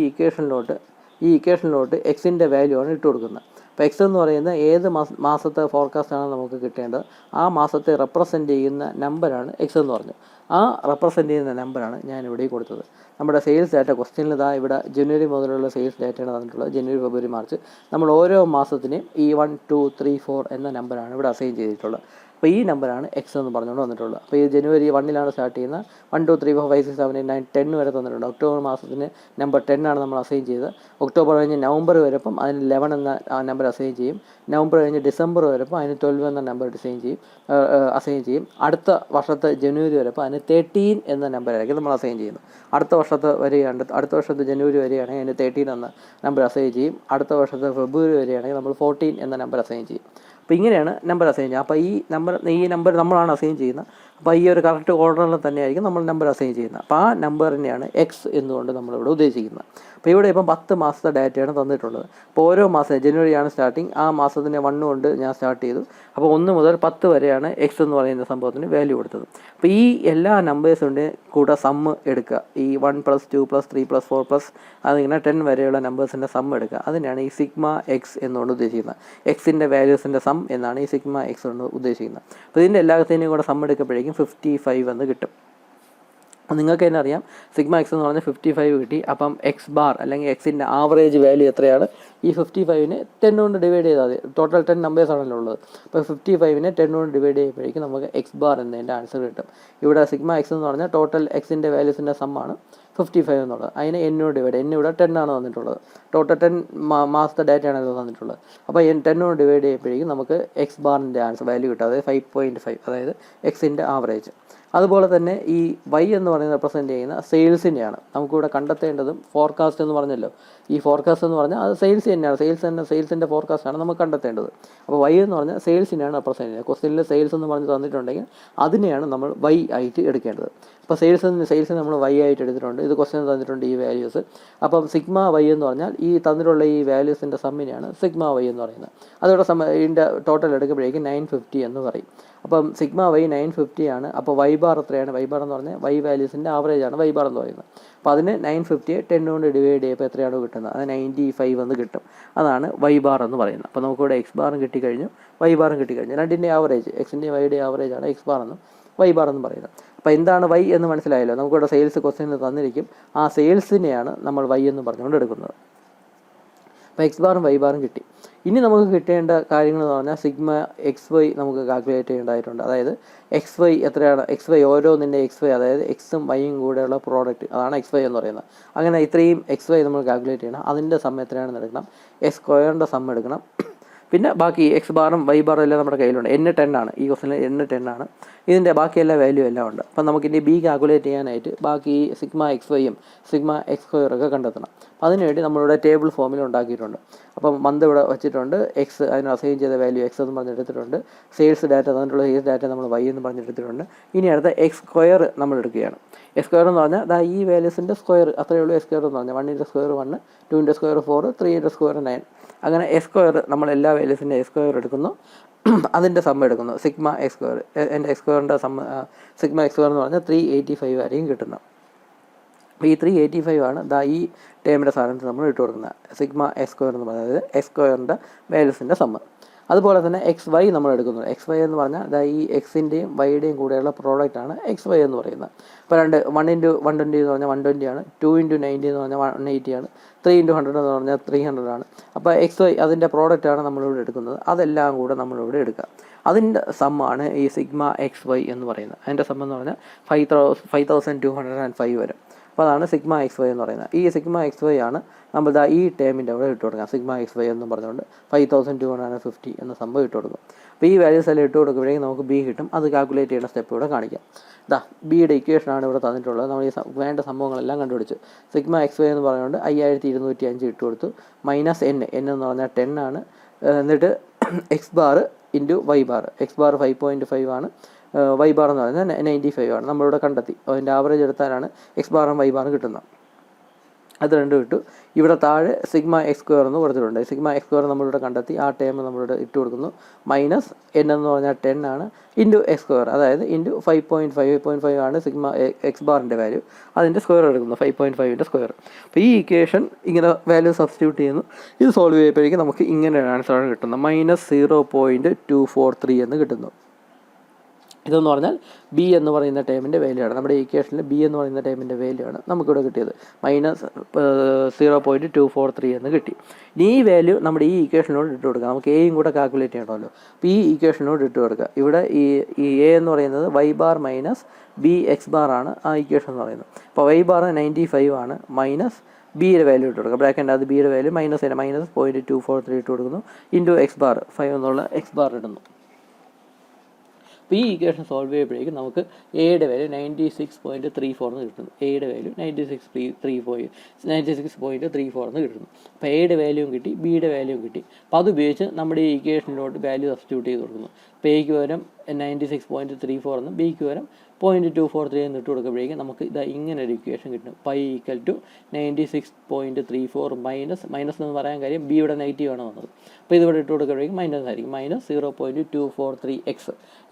ഇക്വേഷനിലോട്ട് എക്സിൻ്റെ വാല്യൂ ആണ് ഇട്ട് കൊടുക്കുന്നത്. അപ്പോൾ എക്സ് എന്ന് പറയുന്നത് ഏത് മാസത്തെ ഫോർകാസ്റ്റാണ് നമുക്ക് കിട്ടേണ്ടത് ആ മാസത്തെ റെപ്രസെൻ്റ് ചെയ്യുന്ന നമ്പറാണ് എക്സ് എന്ന് പറഞ്ഞു. ആ റെപ്രസെൻ്റ് ചെയ്യുന്ന നമ്പറാണ് ഞാനിവിടെ കൊടുത്തത്. നമ്മുടെ സെയിൽസ് ഡാറ്റ ക്വസ്റ്റ്യനിൽ ഇവിടെ ജനുവരി മുതലുള്ള സെയിൽസ് ഡാറ്റയാണ് തന്നിട്ടുള്ളത്. ജനുവരി, ഫെബ്രുവരി, മാർച്ച്. നമ്മൾ ഓരോ മാസത്തിനെയും ഈ 1, 2, 3, 4 എന്ന നമ്പറാണ് ഇവിടെ അസൈൻ ചെയ്തിട്ടുള്ളത്. അപ്പോൾ ഈ നമ്പറാണ് എക്സ് എന്ന് പറഞ്ഞുകൊണ്ട് വന്നിട്ടുള്ളത്. അപ്പോൾ ഈ ജനുവരി 1 സ്റ്റാർട്ട് ചെയ്യുന്ന 1, 2, 3, 4, 5, 6, 7, 8, 9, 10 വരെ തന്നിട്ടുണ്ട്. ഒക്ടോബർ മാസത്തിന് നമ്പർ 10 ആണ് നമ്മൾ അസൈൻ ചെയ്തത്. ഒക്ടോബർ കഴിഞ്ഞ് നവംബർ വരപ്പം അതിന് 11 എന്ന നമ്പർ അസൈൻ ചെയ്യും. നവംബർ കഴിഞ്ഞ് ഡിസംബർ വരപ്പോൾ അതിന് 12 എന്ന നമ്പർ അസൈൻ ചെയ്യും. അടുത്ത വർഷത്തെ ജനുവരി വരപ്പോൾ അതിന് 13 എന്ന നമ്പറായിരിക്കും നമ്മൾ അസൈൻ ചെയ്യുന്നത്. അടുത്ത വർഷത്തെ ജനുവരി വരെയാണെങ്കിൽ അതിന് 13 എന്ന നമ്പർ അസൈൻ ചെയ്യും. അടുത്ത വർഷത്തെ ഫെബ്രുവരി വരെയാണെങ്കിൽ നമ്മൾ 14 എന്ന നമ്പർ അസൈൻ ചെയ്യും. അപ്പോൾ ഇങ്ങനെയാണ് നമ്പർ അസൈൻ ചെയ്യുക. അപ്പോൾ ഈ നമ്പർ നമ്മളാണ് അസൈൻ ചെയ്യുന്നത്. അപ്പോൾ ഈ ഒരു കറക്റ്റ് ഓർഡറിൽ തന്നെയായിരിക്കും നമ്മൾ നമ്പർ അസൈൻ ചെയ്യുന്നത്. അപ്പോൾ ആ നമ്പറിനെയാണ് എക്സ് എന്നുകൊണ്ട് നമ്മളിവിടെ ഉദ്ദേശിക്കുന്നത്. അപ്പോൾ ഇവിടെ ഇപ്പം 10 മാസത്തെ ഡാറ്റയാണ് തന്നിട്ടുള്ളത്. അപ്പോൾ ഓരോ മാസം ജനുവരിയാണ് സ്റ്റാർട്ടിങ്. ആ മാസത്തിൻ്റെ 1 കൊണ്ട് ഞാൻ സ്റ്റാർട്ട് ചെയ്തു. അപ്പോൾ 1 മുതൽ 10 വരെയാണ് എക്സ് എന്ന് പറയുന്ന സംഭവത്തിന് വാല്യൂ കൊടുത്തത്. അപ്പോൾ ഈ എല്ലാ നമ്പേഴ്സിൻ്റെ കൂടെ സമ്മ് എടുക്കുക. ഈ 1 + 2 + 3 + 4 അതിങ്ങനെ 10 വരെയുള്ള നമ്പേഴ്സിൻ്റെ സമ്മ് എടുക്കുക. അതിനാണ് ഈ സിഗ്മ എക്സ് എന്നുകൊണ്ട് ഉദ്ദേശിക്കുന്നത്. എക്സിൻ്റെ വാല്യൂസിൻ്റെ സം എന്നാണ് ഈ സിഗ്മ എക്സ് കൊണ്ട് ഉദ്ദേശിക്കുന്നത്. അപ്പോൾ ഇതിൻ്റെ എല്ലാത്തിൻ്റെയും കൂടെ സമ്മ് എടുക്കുമ്പോഴേക്കും 55 എന്ന് കിട്ടും. നിങ്ങൾക്ക് തന്നെ അറിയാം സിഗ്മ എക്സ് എന്ന് പറഞ്ഞാൽ 55 കിട്ടി. അപ്പം എക്സ് ബാർ അല്ലെങ്കിൽ എക്സിൻ്റെ ആവറേജ് വാല്യൂ എത്രയാണ്? ഈ 55നെ 10 കൊണ്ട് ഡിവൈഡ് ചെയ്താൽ മതി. ടോട്ടൽ 10 നമ്പേഴ്സാണല്ലോ ഉള്ളത്. അപ്പോൾ 55നെ 10 കൊണ്ട് ഡിവൈഡ് ചെയ്യുമ്പോഴേക്കും നമുക്ക് എക്സ് ബാർ എന്നതിൻ്റെ ആൻസർ കിട്ടും. ഇവിടെ സിഗ്മ എക്സ് എന്ന് പറഞ്ഞാൽ ടോട്ടൽ എക്സിൻ്റെ വാല്യൂസിൻ്റെ സമ്മാണ് 55 എന്നുള്ളത്. അതിനെ എന്നോട് ഡിവൈഡ്, ഇവിടെ 10 ആണ് തന്നിട്ടുള്ളത്. ടോട്ടൽ 10 മാസത്തെ ഡാറ്റയാണല്ലോ തന്നിട്ടുള്ളത്. അപ്പോൾ 10 കൊണ്ട് ഡിവൈഡ് ചെയ്യുമ്പോഴേക്കും നമുക്ക് എക്സ് ബാറിൻ്റെ ആൻസർ വാല്യൂ കിട്ടും. അതായത് 5.5, അതായത് എക്സിൻ്റെ ആവറേജ്. അതുപോലെ തന്നെ ഈ വൈ എന്ന് പറയുന്നത് റെപ്രസെൻറ്റ് ചെയ്യുന്ന സെയിൽസിനെയാണ് നമുക്കിവിടെ കണ്ടെത്തേണ്ടതും. ഫോർകാസ്റ്റ് എന്ന് പറഞ്ഞല്ലോ, ഈ ഫോർകാസ്റ്റ് എന്ന് പറഞ്ഞാൽ അത് സെയിൽസ് തന്നെയാണ്, സെയിൽസിൻ്റെ ഫോർകാസ്റ്റാണ് നമുക്ക് കണ്ടെത്തേണ്ടത്. അപ്പോൾ വൈ എന്ന് പറഞ്ഞാൽ സെയിൽസിനെയാണ് റെപ്രസെൻറ്റ് ചെയ്യുന്നത്. ക്വസ്റ്റ്യനിൽ സെയിൽസ് എന്ന് പറഞ്ഞ് തന്നിട്ടുണ്ടെങ്കിൽ അതിനെയാണ് നമ്മൾ വൈ ആയിട്ട് എടുക്കേണ്ടത്. അപ്പോൾ സെയിൽസ് നമ്മൾ വൈ ആയിട്ട് എടുത്തിട്ടുണ്ട്. ഇത് ക്വസ്റ്റ്യൻ തന്നിട്ടുണ്ട് ഈ വാല്യൂസ്. അപ്പം സിഗ്മ വൈ എന്ന് പറഞ്ഞാൽ ഈ തന്നിട്ടുള്ള ഈ വാല്യൂസിൻ്റെ സമ്മിനെയാണ് സിഗ്മ വൈ എന്ന് പറയുന്നത്. അതോടെ ഇതിൻ്റെ ടോട്ടൽ എടുക്കുമ്പോഴേക്കും 950 എന്ന് പറയും. അപ്പം സിഗ്മ വൈ 950 ആണ്. അപ്പോൾ വൈ ബാർ എത്രയാണ്? വൈ ബാർ എന്ന് പറഞ്ഞാൽ വൈ വാല്യൂസിൻ്റെ ആവറേജ് ആണ് വൈ ബാർ എന്ന് പറയുന്നത്. അപ്പോൾ അതിന് 950 10 കൊണ്ട് ഡിവൈഡ് ചെയ്യുമ്പോൾ എത്രയാണോ കിട്ടുന്നത് അത് 95 എന്ന് കിട്ടും. അതാണ് വൈ ബാർ എന്ന് പറയുന്നത്. അപ്പോൾ നമുക്കിവിടെ എക്സ് ബാറും കിട്ടിക്കഴിഞ്ഞു, വൈ ബാറും കിട്ടിക്കഴിഞ്ഞു. രണ്ടിൻ്റെ ആവറേജ്, എക്സിൻ്റെയും വൈയുടെയും ആവറേജ് ആണ് എക്സ് ബാർ എന്നും വൈ ബാർ എന്നും പറയുന്നത്. അപ്പോൾ എന്താണ് വൈ എന്ന് മനസ്സിലായല്ലോ. നമുക്കിവിടെ സെയിൽസ് ക്വസ്റ്റ്യനിൽ തന്നിരിക്കും. ആ സെയിൽസിനെയാണ് നമ്മൾ വൈ എന്ന് പറഞ്ഞുകൊണ്ട് എടുക്കുന്നത്. അപ്പോൾ എക്സ് ബാറും വൈ ബാറും കിട്ടി. ഇനി നമുക്ക് കിട്ടേണ്ട കാര്യങ്ങൾ എന്ന് പറഞ്ഞാൽ സിഗ്മ എക്സ് വൈ നമുക്ക് കാൽക്കുലേറ്റ് ചെയ്യേണ്ടതായിട്ടുണ്ട്. അതായത് എക്സ് വൈ എത്രയാണ്? എക്സ് വൈ ഓരോന്നിൻ്റെ എക്സ് വൈ, അതായത് എക്സും വൈയും കൂടെയുള്ള പ്രോഡക്റ്റ്, അതാണ് എക്സ് വൈ എന്ന് പറയുന്നത്. അങ്ങനെ ഇത്രയും എക്സ് വൈ നമ്മൾ കാൽക്കുലേറ്റ് ചെയ്യണം. അതിൻ്റെ സം എത്രയാണെന്ന് എടുക്കണം. എക്സ് സ്ക്വയറിൻ്റെ സം എടുക്കണം. പിന്നെ ബാക്കി എക്സ് ബാറും വൈ ബാറും എല്ലാം നമ്മുടെ കയ്യിലുണ്ട്. N10 ആണ് ഈ ക്വസ്റ്റിനിൽ, N10 ആണ്. ഇതിൻ്റെ ബാക്കി എല്ലാ വാല്യൂ എല്ലാം ഉണ്ട്. അപ്പം നമുക്കിനി ബി കാൽക്കുലേറ്റ് ചെയ്യാനായിട്ട് ബാക്കി സിഗ്മ എക്സ് വൈയും സിഗ്മ എക്സ് സ്ക്വയറൊക്കെ കണ്ടെത്തണം. അപ്പം അതിനുവേണ്ടി നമ്മളിവിടെ ടേബിൾ ഫോമിൽ ഉണ്ടാക്കിയിട്ടുണ്ട്. അപ്പം മന്ത് ഇവിടെ വെച്ചിട്ടുണ്ട്, എക്സ് അതിന് അസൈൻ ചെയ്ത വാല്യൂ എക്സ് എന്ന് പറഞ്ഞെടുത്തിട്ടുണ്ട്, സെയിൽസ് ഡാറ്റ തന്നിട്ടുള്ള സെയിൽസ് ഡാറ്റ നമ്മൾ വൈ എന്ന് പറഞ്ഞെടുത്തിട്ടുണ്ട്. ഇനി അടുത്ത എക്സ് സ്ക്വയർ നമ്മൾ എടുക്കുകയാണ്. എക്സ് സ്ക്വയർ എന്ന് പറഞ്ഞാൽ ഈ വാല്യൂസിൻ്റെ സ്ക്വയർ, അത്രയേ ഉള്ളൂ എക്സ് സ്ക്വയർ എന്ന് പറഞ്ഞാൽ. 1 × സ്ക്വയർ 1, 2 × സ്ക്വയർ 4, 3 × സ്ക്വയർ 9. അങ്ങനെ എക്സ് സ്ക്വയർ നമ്മൾ എല്ലാ വാല്യൂസിൻ്റെ എക്സ് സ്ക്വയർ എടുക്കുന്നു, അതിൻ്റെ സം എടുക്കുന്നു. സിഗ്മ എക്സ് സ്ക്വയർ, എൻ്റെ എക്സ് സ്ക്വയറിൻ്റെ സിഗ്മ എക്സ് സ്ക്വയർ എന്ന് പറഞ്ഞാൽ 385 ആയിരിക്കും കിട്ടുന്നത്. അപ്പോൾ ഈ 385 ആണ് ഈ ടേമിൻ്റെ സ്ഥാനത്ത് നമ്മൾ ഇട്ട് കൊടുക്കുന്നത്. സിഗ്മ എക്സ് സ്ക്വയർ എന്ന് പറയുന്നത് എക്സ് സ്ക്വയറിൻ്റെ വാല്യൂസിൻ്റെ സമ്മ്. അതുപോലെ തന്നെ എക്സ് വൈ നമ്മൾ എടുക്കുന്നത്. എക്സ് വൈ എന്ന് പറഞ്ഞാൽ ഈ എക്സിൻ്റെയും വൈയുടെയും കൂടെയുള്ള പ്രോഡക്റ്റാണ് എക്സ് വൈ എന്ന് പറയുന്നത്. ഇപ്പോൾ 1 × 120 എന്ന് പറഞ്ഞാൽ 120 ആണ്, 2 × 90 എന്ന് പറഞ്ഞാൽ 180 ആണ്, 3 × 100 എന്ന് പറഞ്ഞാൽ 300 ആണ്. അപ്പോൾ എക്സ് വൈ അതിൻ്റെ പ്രോഡക്റ്റാണ് നമ്മളിവിടെ എടുക്കുന്നത്. അതെല്ലാം കൂടെ നമ്മളിവിടെ എടുക്കുക. അതിൻ്റെ സമ്മാണ് ഈ സിഗ്മ എക്സ് വൈ എന്ന് പറയുന്നത്. അതിൻ്റെ സം എന്ന് പറഞ്ഞാൽ 5205 വരും. അപ്പോൾ അതാണ് സിഗ്മ എക്സ് വൈ എന്ന് പറയുന്നത്. ഈ സിഗ്മ എക്സ് വൈ ആണ് നമ്മൾ ഈ ടേമിൻ്റെ അവിടെ ഇട്ട് കൊടുക്കാം. സിഗ്മ എക്സ് വൈ എന്ന് പറഞ്ഞുകൊണ്ട് 5250 എന്ന സംഭവം ഇട്ട് കൊടുക്കും. അപ്പോൾ ഈ വാല്യൂസ് എല്ലാം ഇട്ട് കൊടുക്കുമ്പോഴേക്കും നമുക്ക് ബി കിട്ടും. അത് കാൽക്കുലേറ്റ് ചെയ്യുന്ന സ്റ്റെപ്പ് ഇവിടെ കാണിക്കാം. ബിയുടെ ഇക്വേഷനാണ് ഇവിടെ തന്നിട്ടുള്ളത്. നമ്മൾ ഈ വേണ്ട സംഭവങ്ങളെല്ലാം കണ്ടുപിടിച്ചു. സിഗ്മ എക്സ് വൈ എന്ന് പറഞ്ഞുകൊണ്ട് 5205 ഇട്ട് കൊടുത്തു. മൈനസ് എൻ എന്ന് പറഞ്ഞാൽ 10 ആണ്. എന്നിട്ട് X bar into Y bar. X bar 5.5 ആണ്, വൈ ബാർ എന്ന് പറയുന്നത് 95 ആണ്. നമ്മളിവിടെ കണ്ടെത്തി. അതിൻ്റെ ആവറേജ് എടുത്താലാണ് എക്സ് ബാറും വൈ ബാറും കിട്ടുന്നത്. അത് രണ്ടും ഇട്ടു. ഇവിടെ താഴെ സിഗ്മ എക്സ് സ്ക്വയർ എന്ന് കൊടുത്തിട്ടുണ്ട്. സിഗ്മ എക്സ് സ്ക്വയർ നമ്മളിവിടെ കണ്ടെത്തി. ആ ടേം നമ്മളിവിടെ ഇട്ട് കൊടുക്കുന്നു. മൈനസ് എൻ എന്ന് പറഞ്ഞാൽ 10 ആണ്, ഇൻറ്റു എക്സ് സ്ക്വയർ, അതായത് ഇൻറ്റു 5.5 ആണ് സിഗ്മ എക്സ് ബാറിൻ്റെ വാല്യൂ. അതിൻ്റെ സ്ക്വയർ എടുക്കുന്നു, 5.5ൻ്റെ സ്ക്വയർ. അപ്പോൾ ഈ ഇക്വേഷൻ ഇങ്ങനെ വാല്യൂ സബ്സ്റ്റിറ്റ്യൂട്ട് ചെയ്യുന്നു. ഇത് സോൾവ് ചെയ്യുമ്പോഴേക്കും നമുക്ക് ഇങ്ങനെ ആൻസറാണ് കിട്ടുന്നത്. -0.243 എന്ന് കിട്ടുന്നു. ഇതെന്ന് പറഞ്ഞാൽ ബി എന്ന് പറയുന്ന ടേമിൻ്റെ വാല്യൂ ആണ്. നമ്മുടെ ഇക്വേഷനിൽ ബി എന്ന് പറയുന്ന ടേമിൻ്റെ വാല്യൂ ആണ് നമുക്കിവിടെ കിട്ടിയത്. -0.243 എന്ന് കിട്ടി. ഇനി ഈ വാല്യൂ നമ്മുടെ ഈ ഇക്വേഷനോട് ഇട്ട് കൊടുക്കുക. നമുക്ക് എയും കൂടെ കാൽക്കുലേറ്റ് ചെയ്യണമല്ലോ. അപ്പോൾ ഈ ഇക്വേഷനോട് ഇട്ട് കൊടുക്കുക. ഇവിടെ ഈ എ എന്ന് പറയുന്നത് Y bar minus B X bar ആണ് ആ ഇക്വേഷൻ എന്ന് പറയുന്നത്. അപ്പോൾ വൈ ബാർ 95 ആണ്, മൈനസ് ബിയുടെ വാല്യൂ ഇട്ട് കൊടുക്കുക. ബ്രാക്കറ്റിൻ്റെ അത് ബിയുടെ വാല്യൂ -0.243 ഇട്ട് കൊടുക്കുന്നു, ഇൻറ്റു എക്സ് ബാർ 5 എന്നുള്ള എക്സ് ബാർ ഇടുന്നു. അപ്പോൾ ഈ ഇക്വേഷൻ സോൾവ് ചെയ്യുമ്പോഴേക്കും നമുക്ക് എയുടെ വാല്യൂ 96.34 എന്ന് കിട്ടുന്നു. എയുടെ വാല്യൂ 96.34 എന്ന് കിട്ടുന്നു. അപ്പോൾ എയുടെ വാല്യൂവും കിട്ടി, ബിയുടെ വാല്യൂവും കിട്ടി. അപ്പോൾ അത് ഉപയോഗിച്ച് നമ്മുടെ ഈ ഇക്വേഷനിലോട്ട് വാല്യൂ സബ്സ്റ്റിറ്റ്യൂട്ട് ചെയ്ത് കൊടുക്കുന്നു. അപ്പോൾ എയ്ക്ക് പകരം 96.34 എന്നും ബിക്ക് പകരം 0.243 എന്ന് ഇട്ട് കൊടുക്കുമ്പോഴേക്കും നമുക്ക് ഇങ്ങനെ ഒരു ഇക്വേഷൻ കിട്ടും. പൈ ഈക്വൽ ടു 96.34 മൈനസ് എന്ന് പറയാൻ കാര്യം ബി ഇവിടെ നെഗറ്റീവ് ആണ് വന്നത്. അപ്പോൾ ഇതിവിടെ ഇട്ട് കൊടുക്കുമ്പോഴേക്കും മൈനസ് ആയിരിക്കും. -0.243x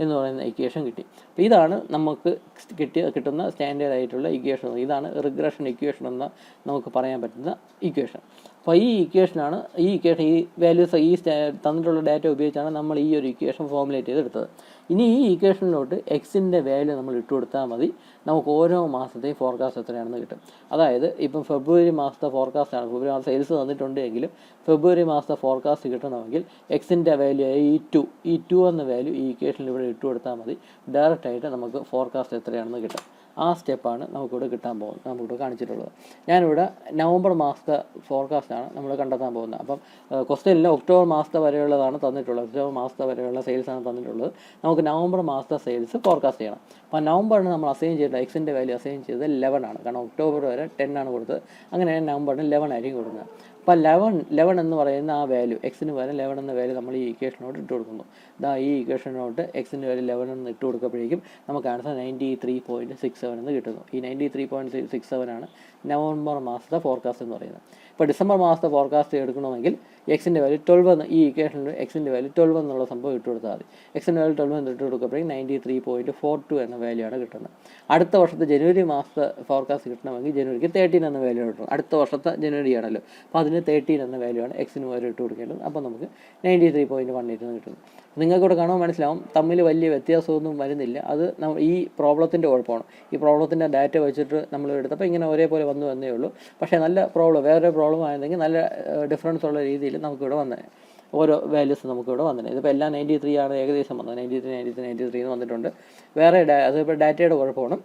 എന്ന് പറയുന്ന ഇക്വേഷൻ കിട്ടി. അപ്പോൾ ഇതാണ് നമുക്ക് കിട്ടുന്ന സ്റ്റാൻഡേർഡ് ആയിട്ടുള്ള ഇക്വേഷൻ. ഇതാണ് റിഗ്രഷൻ ഇക്വേഷൻ എന്ന് നമുക്ക് പറയാൻ പറ്റുന്ന ഇക്വേഷൻ. അപ്പോൾ ഈ ഇക്വേഷനാണ് ഈ വാല്യൂസ് തന്നിട്ടുള്ള ഡാറ്റ ഉപയോഗിച്ചാണ് നമ്മൾ ഈ ഒരു ഇക്വേഷൻ ഫോർമുലേറ്റ് ചെയ്തെടുത്തത്. ഇനി ഈ ഇക്വേഷനിലോട്ട് എക്സിൻ്റെ വാല്യൂ നമ്മൾ ഇട്ട് കൊടുത്താൽ മതി. നമുക്ക് ഓരോ മാസത്തെയും ഫോർകാസ്റ്റ് എത്രയാണെന്ന് കിട്ടും. അതായത് ഇപ്പം ഫെബ്രുവരി മാസത്തെ ഫോർകാസ്റ്റാണ്, ഫെബ്രുവരി മാസം സെയിൽസ് തന്നിട്ടുണ്ട് എങ്കിലും ഫെബ്രുവരി മാസത്തെ ഫോർകാസ്റ്റ് കിട്ടണമെങ്കിൽ എക്സിൻ്റെ വാല്യൂ ആയ ഈ ടു എന്ന വാല്യൂ ഈ ഇക്വേഷനിൽ ഇവിടെ ഇട്ട് കൊടുത്താൽ മതി. ഡയറക്റ്റായിട്ട് നമുക്ക് ഫോർകാസ്റ്റ് എത്രയാണെന്ന് കിട്ടും. ആ സ്റ്റെപ്പാണ് നമുക്കിവിടെ കിട്ടാൻ പോകുന്നത്, നമുക്കിവിടെ കാണിച്ചിട്ടുള്ളത്. ഞാനിവിടെ നവംബർ മാസത്തെ ഫോർകാസ്റ്റാണ് നമ്മൾ കണ്ടെത്താൻ പോകുന്നത്. അപ്പം ക്വസ്റ്റ്യനിൽ ഒക്ടോബർ മാസത്തെ വരെയുള്ളതാണ് തന്നിട്ടുള്ളത്, ഒക്ടോബർ മാസത്തെ വരെയുള്ള സെയിൽസാണ് തന്നിട്ടുള്ളത്. നമുക്ക് നവംബർ മാസത്തെ സെയിൽസ് ഫോർകാസ്റ്റ് ചെയ്യണം. അപ്പോൾ നവംബറിന് നമ്മൾ അസൈൻ ചെയ്ത എക്സിൻ്റെ വാല്യൂ അസൈൻ ചെയ്തത് 11 ആണ്, കാരണം ഒക്ടോബർ വരെ 10 ആണ് കൊടുത്തത്. അങ്ങനെയാണ് നവംബറിന് 11 ആയിരിക്കും കൊടുക്കുന്നത്. അപ്പോൾ 11 എന്ന് പറയുന്ന ആ വാല്യൂ, എക്സിന് പകരം 11 എന്ന വാല്യൂ നമ്മൾ ഈ ഇക്വേഷനോട് ഇട്ട് കൊടുക്കുന്നു. ഈ ഇക്വേഷനോട്ട് എക്സിൻ്റെ വാല്യൂ 11 എന്ന് ഇട്ട് കൊടുക്കുമ്പോഴേക്കും നമുക്ക് ആൻസർ 93.67 എന്ന് കിട്ടുന്നു. ഈ 93.67 ആണ് നവംബർ മാസത്തെ ഫോർകാസ്റ്റ് എന്ന് പറയുന്നത്. ഇപ്പോൾ ഡിസംബർ മാസത്തെ ഫോർകാസ്റ്റ് എടുക്കണമെങ്കിൽ എക്സിൻ്റെ വാല്യൂ 12 എന്ന്, ഈ ഇക്വേഷനിൽ എക്സിൻ്റെ വാല്യൂ 12 എന്നുള്ള സംഭവം ഇട്ട് കൊടുത്താൽ മതി. എക്സിൻ്റെ വാല്യൂ 12 എന്ന് ഇട്ട് കൊടുക്കുമ്പോഴേക്കും 93.42 എന്ന വാല്യൂ ആണ് കിട്ടുന്നത്. അടുത്ത വർഷത്തെ ജനുവരി മാസത്തെ ഫോർകാസ്റ്റ് കിട്ടണമെങ്കിൽ ജനുവരിക്ക് 13 എന്ന വാല്യൂ കിട്ടണം. അടുത്ത വർഷത്തെ ജനുവരി ആണല്ലോ, അപ്പോൾ അതിന് 13 എന്ന വാല്യൂ ആണ് എക്സിന് വാല്യൂ ഇട്ട് കൊടുക്കേണ്ടത്. അപ്പോൾ നമുക്ക് 93.18 എന്ന് കിട്ടുന്നു. നിങ്ങൾക്കിവിടെ കാണുമ്പോൾ മനസ്സിലാവും തമ്മിൽ വലിയ വ്യത്യാസമൊന്നും വരുന്നില്ല. അത് ഈ പ്രോബ്ലത്തിൻ്റെ കുഴപ്പമാണ്. ഈ പ്രോബ്ലത്തിൻ്റെ ഡാറ്റ വെച്ചിട്ട് നമ്മൾ എടുത്തപ്പോൾ ഇങ്ങനെ ഒരേപോലെ വന്നേ ഉള്ളൂ. പക്ഷേ നല്ല പ്രോബ്ലം, വേറെ പ്രോബ്ലം ആയിരുന്നെങ്കിൽ നല്ല ഡിഫറൻസ് ഉള്ള രീതിയിൽ നമുക്കിവിടെ വന്നത്, ഓരോ വാല്യൂസ് നമുക്കിവിടെ വന്നത്. ഇതിപ്പോൾ എല്ലാം 93 ആണ് ഏകദേശം വന്നത്, 93 എന്ന് വന്നിട്ടുണ്ട്. വേറെ അതിപ്പോൾ ഡാറ്റയുടെ കുഴപ്പമാണ്.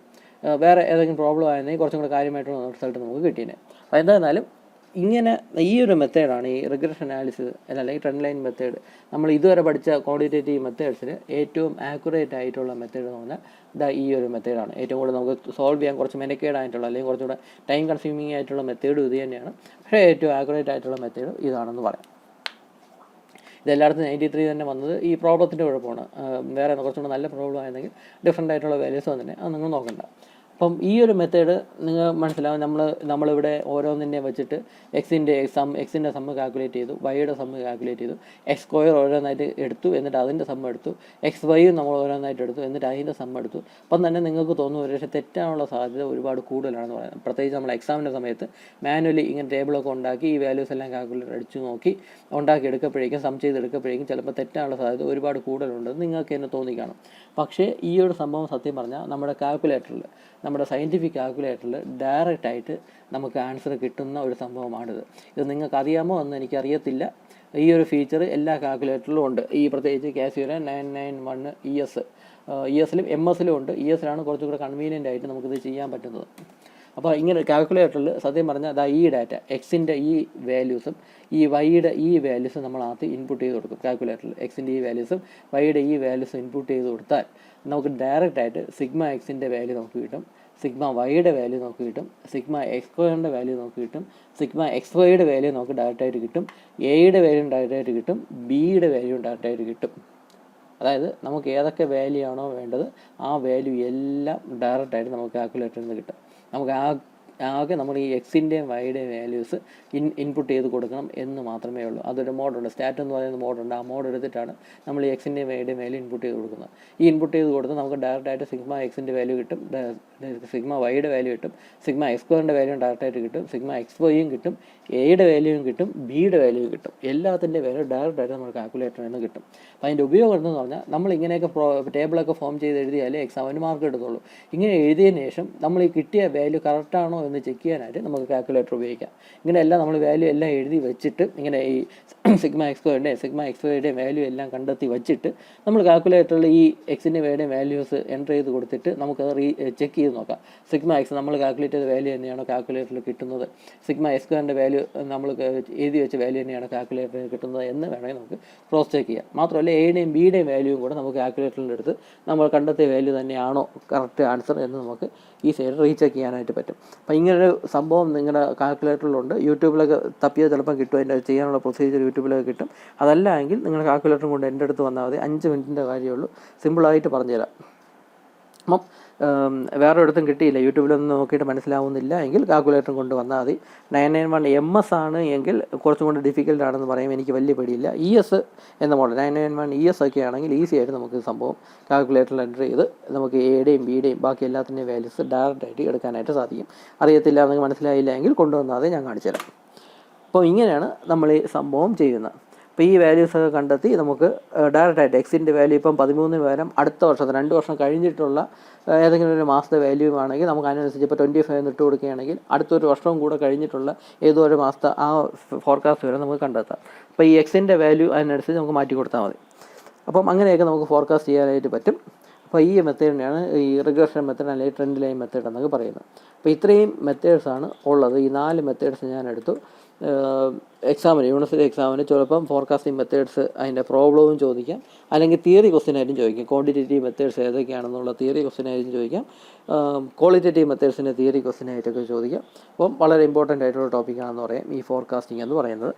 വേറെ ഏതെങ്കിലും പ്രോബ്ലം ആയിരുന്നെങ്കിൽ കുറച്ചും കൂടെ കാര്യമായിട്ടുള്ള റിസൾട്ട് നമുക്ക് കിട്ടിയത്. അപ്പോൾ എന്തായിരുന്നാലും ഇങ്ങനെ ഈ ഒരു മെത്തേഡാണ് ഈ റിഗ്രഷൻ അനാലിസിസ് അല്ലെങ്കിൽ ട്രെൻഡ് ലൈൻ മെത്തേഡ്. നമ്മൾ ഇതുവരെ പഠിച്ച ക്വാണ്ടിറ്റേറ്റീവ് മെത്തേഡ്സിൽ ഏറ്റവും ആക്യുറേറ്റ് ആയിട്ടുള്ള മെത്തേഡ് എന്ന് പറഞ്ഞാൽ ഈ ഒരു മെത്തേഡാണ്. ഏറ്റവും കൂടുതൽ നമുക്ക് സോൾവ് ചെയ്യാൻ കുറച്ച് മെനക്കേഡായിട്ടുള്ള അല്ലെങ്കിൽ കുറച്ചുകൂടെ ടൈം കൺസ്യൂമിങ് ആയിട്ടുള്ള മെത്തേഡും ഇത് തന്നെയാണ്. പക്ഷേ ഏറ്റവും ആക്യുറേറ്റ് ആയിട്ടുള്ള മെത്തേഡ് ഇതാണെന്ന് പറയാം. ഇതെല്ലായിടത്തും 93 തന്നെ വന്നത് ഈ പ്രോബ്ലത്തിൻ്റെ കുഴപ്പമാണ്. വേറെ കുറച്ചുകൂടെ നല്ല പ്രോബ്ലം ആയിരുന്നെങ്കിൽ ഡിഫറെൻ്റ് ആയിട്ടുള്ള വാല്യൂസ് വന്നിട്ട് അത് നിങ്ങൾ നോക്കണ്ട. അപ്പം ഈ ഒരു മെത്തേഡ് നിങ്ങൾ മനസ്സിലാവും. നമ്മളിവിടെ ഓരോന്നിനെ വെച്ചിട്ട് എക്സിൻ്റെ സമ്മ് കാൽക്കുലേറ്റ് ചെയ്തു, വൈയുടെ സമ്മ് കാൽക്കുലേറ്റ് ചെയ്തു, എക്സ് സ്ക്വയർ ഓരോന്നായിട്ട് എടുത്തു, എന്നിട്ട് അതിൻ്റെ സമ്മ് എടുത്തു, എക്സ് വൈയും നമ്മൾ ഓരോന്നായിട്ട് എടുത്തു, എന്നിട്ട് അതിൻ്റെ സമ്മ് എടുത്തു. അപ്പം തന്നെ നിങ്ങൾക്ക് തോന്നും ഒരു പക്ഷേ തെറ്റാനുള്ള സാധ്യത ഒരുപാട് കൂടുതലാണെന്ന് പറയുന്നത്. പ്രത്യേകിച്ച് നമ്മൾ എക്സാമിൻ്റെ സമയത്ത് മാനുവലി ഇങ്ങനെ ടേബിളൊക്കെ ഉണ്ടാക്കി ഈ വാല്യൂസ് എല്ലാം കാൽക്കുലേറ്റർ അടിച്ചു നോക്കി ഉണ്ടാക്കി എടുക്കപ്പോഴേക്കും സം ചെയ്തെടുക്കപ്പോഴേക്കും ചിലപ്പോൾ തെറ്റാനുള്ള സാധ്യത ഒരുപാട് കൂടുതലുണ്ടെന്ന് നിങ്ങൾക്ക് തന്നെ തോന്നിക്കാണും. പക്ഷേ ഈ ഒരു സംഭവം സത്യം പറഞ്ഞാൽ നമ്മുടെ സയൻറ്റിഫിക് കാൽക്കുലേറ്ററിൽ ഡയറക്റ്റായിട്ട് നമുക്ക് ആൻസർ കിട്ടുന്ന ഒരു സംഭവമാണിത്. ഇത് നിങ്ങൾക്ക് അറിയാമോ എന്ന് എനിക്കറിയത്തില്ല. ഈ ഒരു ഫീച്ചർ എല്ലാ കാൽക്കുലേറ്ററിലും ഉണ്ട്. ഈ പ്രത്യേകിച്ച് കാസിയോ 991 ESലും MS-ലും ഉണ്ട്. ESലാണ് കുറച്ചുകൂടെ കൺവീനിയൻ്റ് ആയിട്ട് നമുക്കിത് ചെയ്യാൻ പറ്റുന്നത്. അപ്പോൾ ഇങ്ങനെ കാൽക്കുലേറ്ററിൽ സത്യം പറഞ്ഞാൽ ഈ ഡാറ്റ എക്സിൻ്റെ ഈ വാല്യൂസും ഈ വൈയുടെ ഈ വാല്യൂസും നമ്മൾ ആദ്യം ഇൻപുട്ട് ചെയ്ത് കൊടുക്കും. കാൽക്കുലേറ്ററിൽ എക്സിൻ്റെ ഈ വാല്യൂസും വൈയുടെ ഈ വാല്യൂസും ഇൻപുട്ട് ചെയ്ത് കൊടുത്താൽ നമുക്ക് ഡയറക്റ്റായിട്ട് സിഗ്മ എക്സിൻ്റെ വാല്യൂ നമുക്ക് കിട്ടും, സിഗ്മ വൈയുടെ വാല്യൂ നമുക്ക് കിട്ടും, സിഗ്മ എക്സ് സ്ക്വയറിൻ്റെ വാല്യൂ നമുക്ക് കിട്ടും, സിഗ്മ എക്സ് വൈയുടെ വാല്യൂ നമുക്ക് ഡയറക്റ്റായിട്ട് കിട്ടും, എയുടെ വാല്യൂ ഡയറക്റ്റായിട്ട് കിട്ടും, ബിയുടെ വാല്യൂ ഡയറക്റ്റായിട്ട് കിട്ടും. അതായത് നമുക്ക് ഏതൊക്കെ വാല്യൂ ആണോ വേണ്ടത് ആ വാല്യൂ എല്ലാം ഡയറക്റ്റായിട്ട് നമുക്ക് കാൽക്കുലേറ്ററിൽ നിന്ന് കിട്ടും. നമുക്ക് ആകെ നമ്മൾ ഈ എക്സിൻ്റെയും വൈയുടെയും വാല്യൂസ് ഇൻപുട്ട് ചെയ്ത് കൊടുക്കണം എന്ന് മാത്രമേ ഉള്ളൂ. അതൊരു മോഡുണ്ട്, സ്റ്റാറ്റ് എന്ന് പറയുന്ന മോഡുണ്ട്. ആ മോഡ് എടുത്തിട്ടാണ് നമ്മൾ ഈ എക്സിൻ്റെയും വൈയുടെയും വാല്യൂ ഇൻപുട്ട് ചെയ്ത് കൊടുക്കുന്നത്. ഈ ഇൻപുട്ട് ചെയ്ത് കൊടുത്ത് നമുക്ക് ഡയറക്റ്റായിട്ട് സിഗ്മ എക്സിൻ്റെ വാല്യൂ കിട്ടും, സിഗ്മ വൈയുടെ വാല്യൂ കിട്ടും, സിഗ്മ എക്സ് സ്ക്വയറിൻ്റെ വാല്യൂ ഡയറക്റ്റായിട്ട് കിട്ടും, സിഗ്മ എക്സ് വൈയും കിട്ടും, എയുടെ വാല്യൂയും കിട്ടും, ബിയുടെ വാല്യൂ കിട്ടും. എല്ലാത്തിൻ്റെ വാല്യൂ ഡയറക്റ്റായിട്ട് നമ്മൾ കാൽക്കുലേറ്ററിൽ നിന്ന് കിട്ടും. അപ്പോൾ അതിൻ്റെ ഉപയോഗം എന്ന് പറഞ്ഞാൽ നമ്മൾ ഇങ്ങനെയൊക്കെ ടേബിളൊക്കെ ഫോം ചെയ്ത് എഴുതിയാലേ എക്സാമിന് മാർക്ക് എടുത്തുള്ളൂ. ഇങ്ങനെ എഴുതിയതിന് ശേഷം നമ്മൾ ഈ കിട്ടിയ വാല്യൂ കറക്റ്റാണോ എന്ന് ചെക്ക് ചെയ്യാനായിട്ട് നമുക്ക് കാൽക്കുലേറ്റർ ഉപയോഗിക്കാം. ഇങ്ങനെയെല്ലാം നമ്മൾ വാല്യൂ എല്ലാം എഴുതി വെച്ചിട്ട് ഇങ്ങനെ ഈ സിഗ്മ എക്സ് സ്ക്വയറിൻ്റെയും സിഗ്മ എക്സ് വൈയുടെയും വാല്യൂ എല്ലാം കണ്ടെത്തി വെച്ചിട്ട് നമ്മൾ കാൽക്കുലേറ്ററിൽ ഈ എക്സിൻ്റെ വൈയുടെയും വാല്യൂസ് എൻ്റർ ചെയ്ത് കൊടുത്തിട്ട് നമുക്കത് ചെക്ക് ചെയ്ത് നോക്കാം. സിഗ്മ എക്സ് നമ്മൾ കാൽക്കുലേറ്റ് ചെയ്ത വാല്യൂ തന്നെയാണോ കാൽക്കുലേറ്ററിൽ കിട്ടുന്നത്, സിഗ്മ എക്സ് സ്ക്വയറിൻ്റെ വാല്യൂ നമ്മൾ എഴുതി വെച്ച വാല്യൂ തന്നെയാണ് കാൽക്കുലേറ്ററിൽ കിട്ടുന്നത് എന്ന് വേണമെങ്കിൽ നമുക്ക് ക്രോസ് ചെക്ക് ചെയ്യാം. മാത്രമല്ല എയുടെയും ബിയുടെയും വാല്യൂയും കൂടെ നമുക്ക് കാൽക്കുലേറ്ററിൻ്റെ അടുത്ത് നമ്മൾ കണ്ടെത്തിയ വാല്യൂ തന്നെയാണോ കറക്റ്റ് ആൻസർ എന്ന് നമുക്ക് ഈ സൈഡ് റീചെക്ക് ചെയ്യാനായിട്ട് പറ്റും. അപ്പോൾ ഇങ്ങനൊരു സംഭവം നിങ്ങളുടെ കാൽക്കുലേറ്ററിലുണ്ട്. യൂട്യൂബിലൊക്കെ തപ്പിയാൽ ചിലപ്പോൾ കിട്ടും, അതിൻ്റെ ചെയ്യാനുള്ള പ്രൊസീജിയർ യൂട്യൂബിലൊക്കെ കിട്ടും. അതല്ല എങ്കിൽ നിങ്ങളുടെ കാൽക്കുലേറ്ററും കൊണ്ട് എൻ്റെ അടുത്ത് വന്നാൽ മതി. 5 മിനിറ്റിൻ്റെ കാര്യമുള്ളൂ, സിമ്പിളായിട്ട് പറഞ്ഞുതരാം. അപ്പം വേറെ ഒരിടത്തും കിട്ടിയില്ല, യൂട്യൂബിലൊന്നും നോക്കിയിട്ട് മനസ്സിലാവുന്നില്ല എങ്കിൽ കാൽക്കുലേറ്റർ കൊണ്ട് വന്നാൽ മതി. 991 MS ആണ് എങ്കിൽ കുറച്ചും കൂടി ഡിഫിക്കൽട്ട് ആണെന്ന് പറയും, എനിക്ക് വലിയ പേടിയില്ല. ES എന്ന മോഡൽ 991 ES ഒക്കെ ആണെങ്കിൽ ഈസി ആയിട്ട് നമുക്ക് സംഭവം കാൽക്കുലേറ്ററിൽ എൻ്റർ ചെയ്ത് നമുക്ക് എയുടെയും ബിയുടെയും ബാക്കി എല്ലാത്തിൻ്റെയും വാല്യൂസ് ഡയറക്റ്റായിട്ട് എടുക്കാനായിട്ട് സാധിക്കും. അറിയത്തില്ല എന്ന് മനസ്സിലായില്ല എങ്കിൽ കൊണ്ടുവന്നാതെ ഞാൻ കാണിച്ചു തരാം. അപ്പോൾ ഇങ്ങനെയാണ് നമ്മൾ ഈ സംഭവം ചെയ്യുന്നത്. അപ്പോൾ ഈ വാല്യൂസൊക്കെ കണ്ടെത്തി നമുക്ക് ഡയറക്റ്റായിട്ട് എക്സിൻ്റെ വാല്യൂ ഇപ്പം 13 പകരം അടുത്ത വർഷത്തെ 2 വർഷം കഴിഞ്ഞിട്ടുള്ള ഏതെങ്കിലും ഒരു മാസത്തെ വാല്യൂ ആണെങ്കിൽ നമുക്ക് അതിനനുസരിച്ച് ഇപ്പോൾ 25 ഇട്ട് കൊടുക്കുകയാണെങ്കിൽ അടുത്തൊരു വർഷവും കൂടെ കഴിഞ്ഞിട്ടുള്ള ഏതോ ഒരു മാസത്തെ ആ ഫോർകാസ്റ്റ് വരെ നമുക്ക് കണ്ടെത്താം. അപ്പോൾ ഈ എക്സിൻ്റെ വാല്യൂ അതിനനുസരിച്ച് നമുക്ക് മാറ്റി കൊടുത്താൽ മതി. അപ്പം അങ്ങനെയൊക്കെ നമുക്ക് ഫോർകാസ്റ്റ് ചെയ്യാനായിട്ട് പറ്റും. അപ്പോൾ ഈ മെത്തേഡിനെയാണ് ഈ റിഗ്രഷൻ മെത്തേഡ് അല്ലെങ്കിൽ ട്രെൻഡ് ലൈൻ മെത്തേഡ് എന്നൊക്കെ പറയുന്നത്. അപ്പോൾ ഇത്രയും മെത്തേഡ്സാണ് ഉള്ളത്. ഈ 4 മെത്തേഡ്സ് ഞാൻ എടുത്തു. എക്സാമിന് യൂണിവേഴ്സിറ്റി എക്സാമിന് ചിലപ്പം ഫോർകാസ്റ്റിംഗ് മെത്തേഡ്സ് അതിൻ്റെ പ്രോബ്ലവും ചോദിക്കാം, അല്ലെങ്കിൽ തിയറി ക്വസ്റ്റ്യൻ ആയിട്ടും ചോദിക്കാം. ക്വാണ്ടിറ്റേറ്റീവ് മെത്തേഡ്സ് ഏതൊക്കെയാണെന്നുള്ള തിയറി ക്വസ്റ്റ്യൻ ആയിട്ടും ചോദിക്കാം, ക്വാളിറ്റേറ്റീവ് മെത്തേഡ്സിൻ്റെ തിയറി ക്വസ്റ്റ്യൻ ആയിട്ടൊക്കെ ചോദിക്കാം. അപ്പം വളരെ ഇമ്പോർട്ടൻ്റ് ആയിട്ടുള്ള ടോപ്പിക്കാണെന്ന് പറയാം ഈ ഫോർകാസ്റ്റിംഗ് എന്ന് പറയുന്നത്.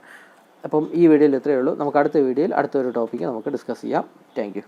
അപ്പം ഈ വീഡിയോയിൽ ഇത്രയേ ഉള്ളൂ. നമുക്ക് അടുത്ത വീഡിയോയിൽ അടുത്തൊരു ടോപ്പിക്ക് നമുക്ക് ഡിസ്കസ് ചെയ്യാം. Thank you.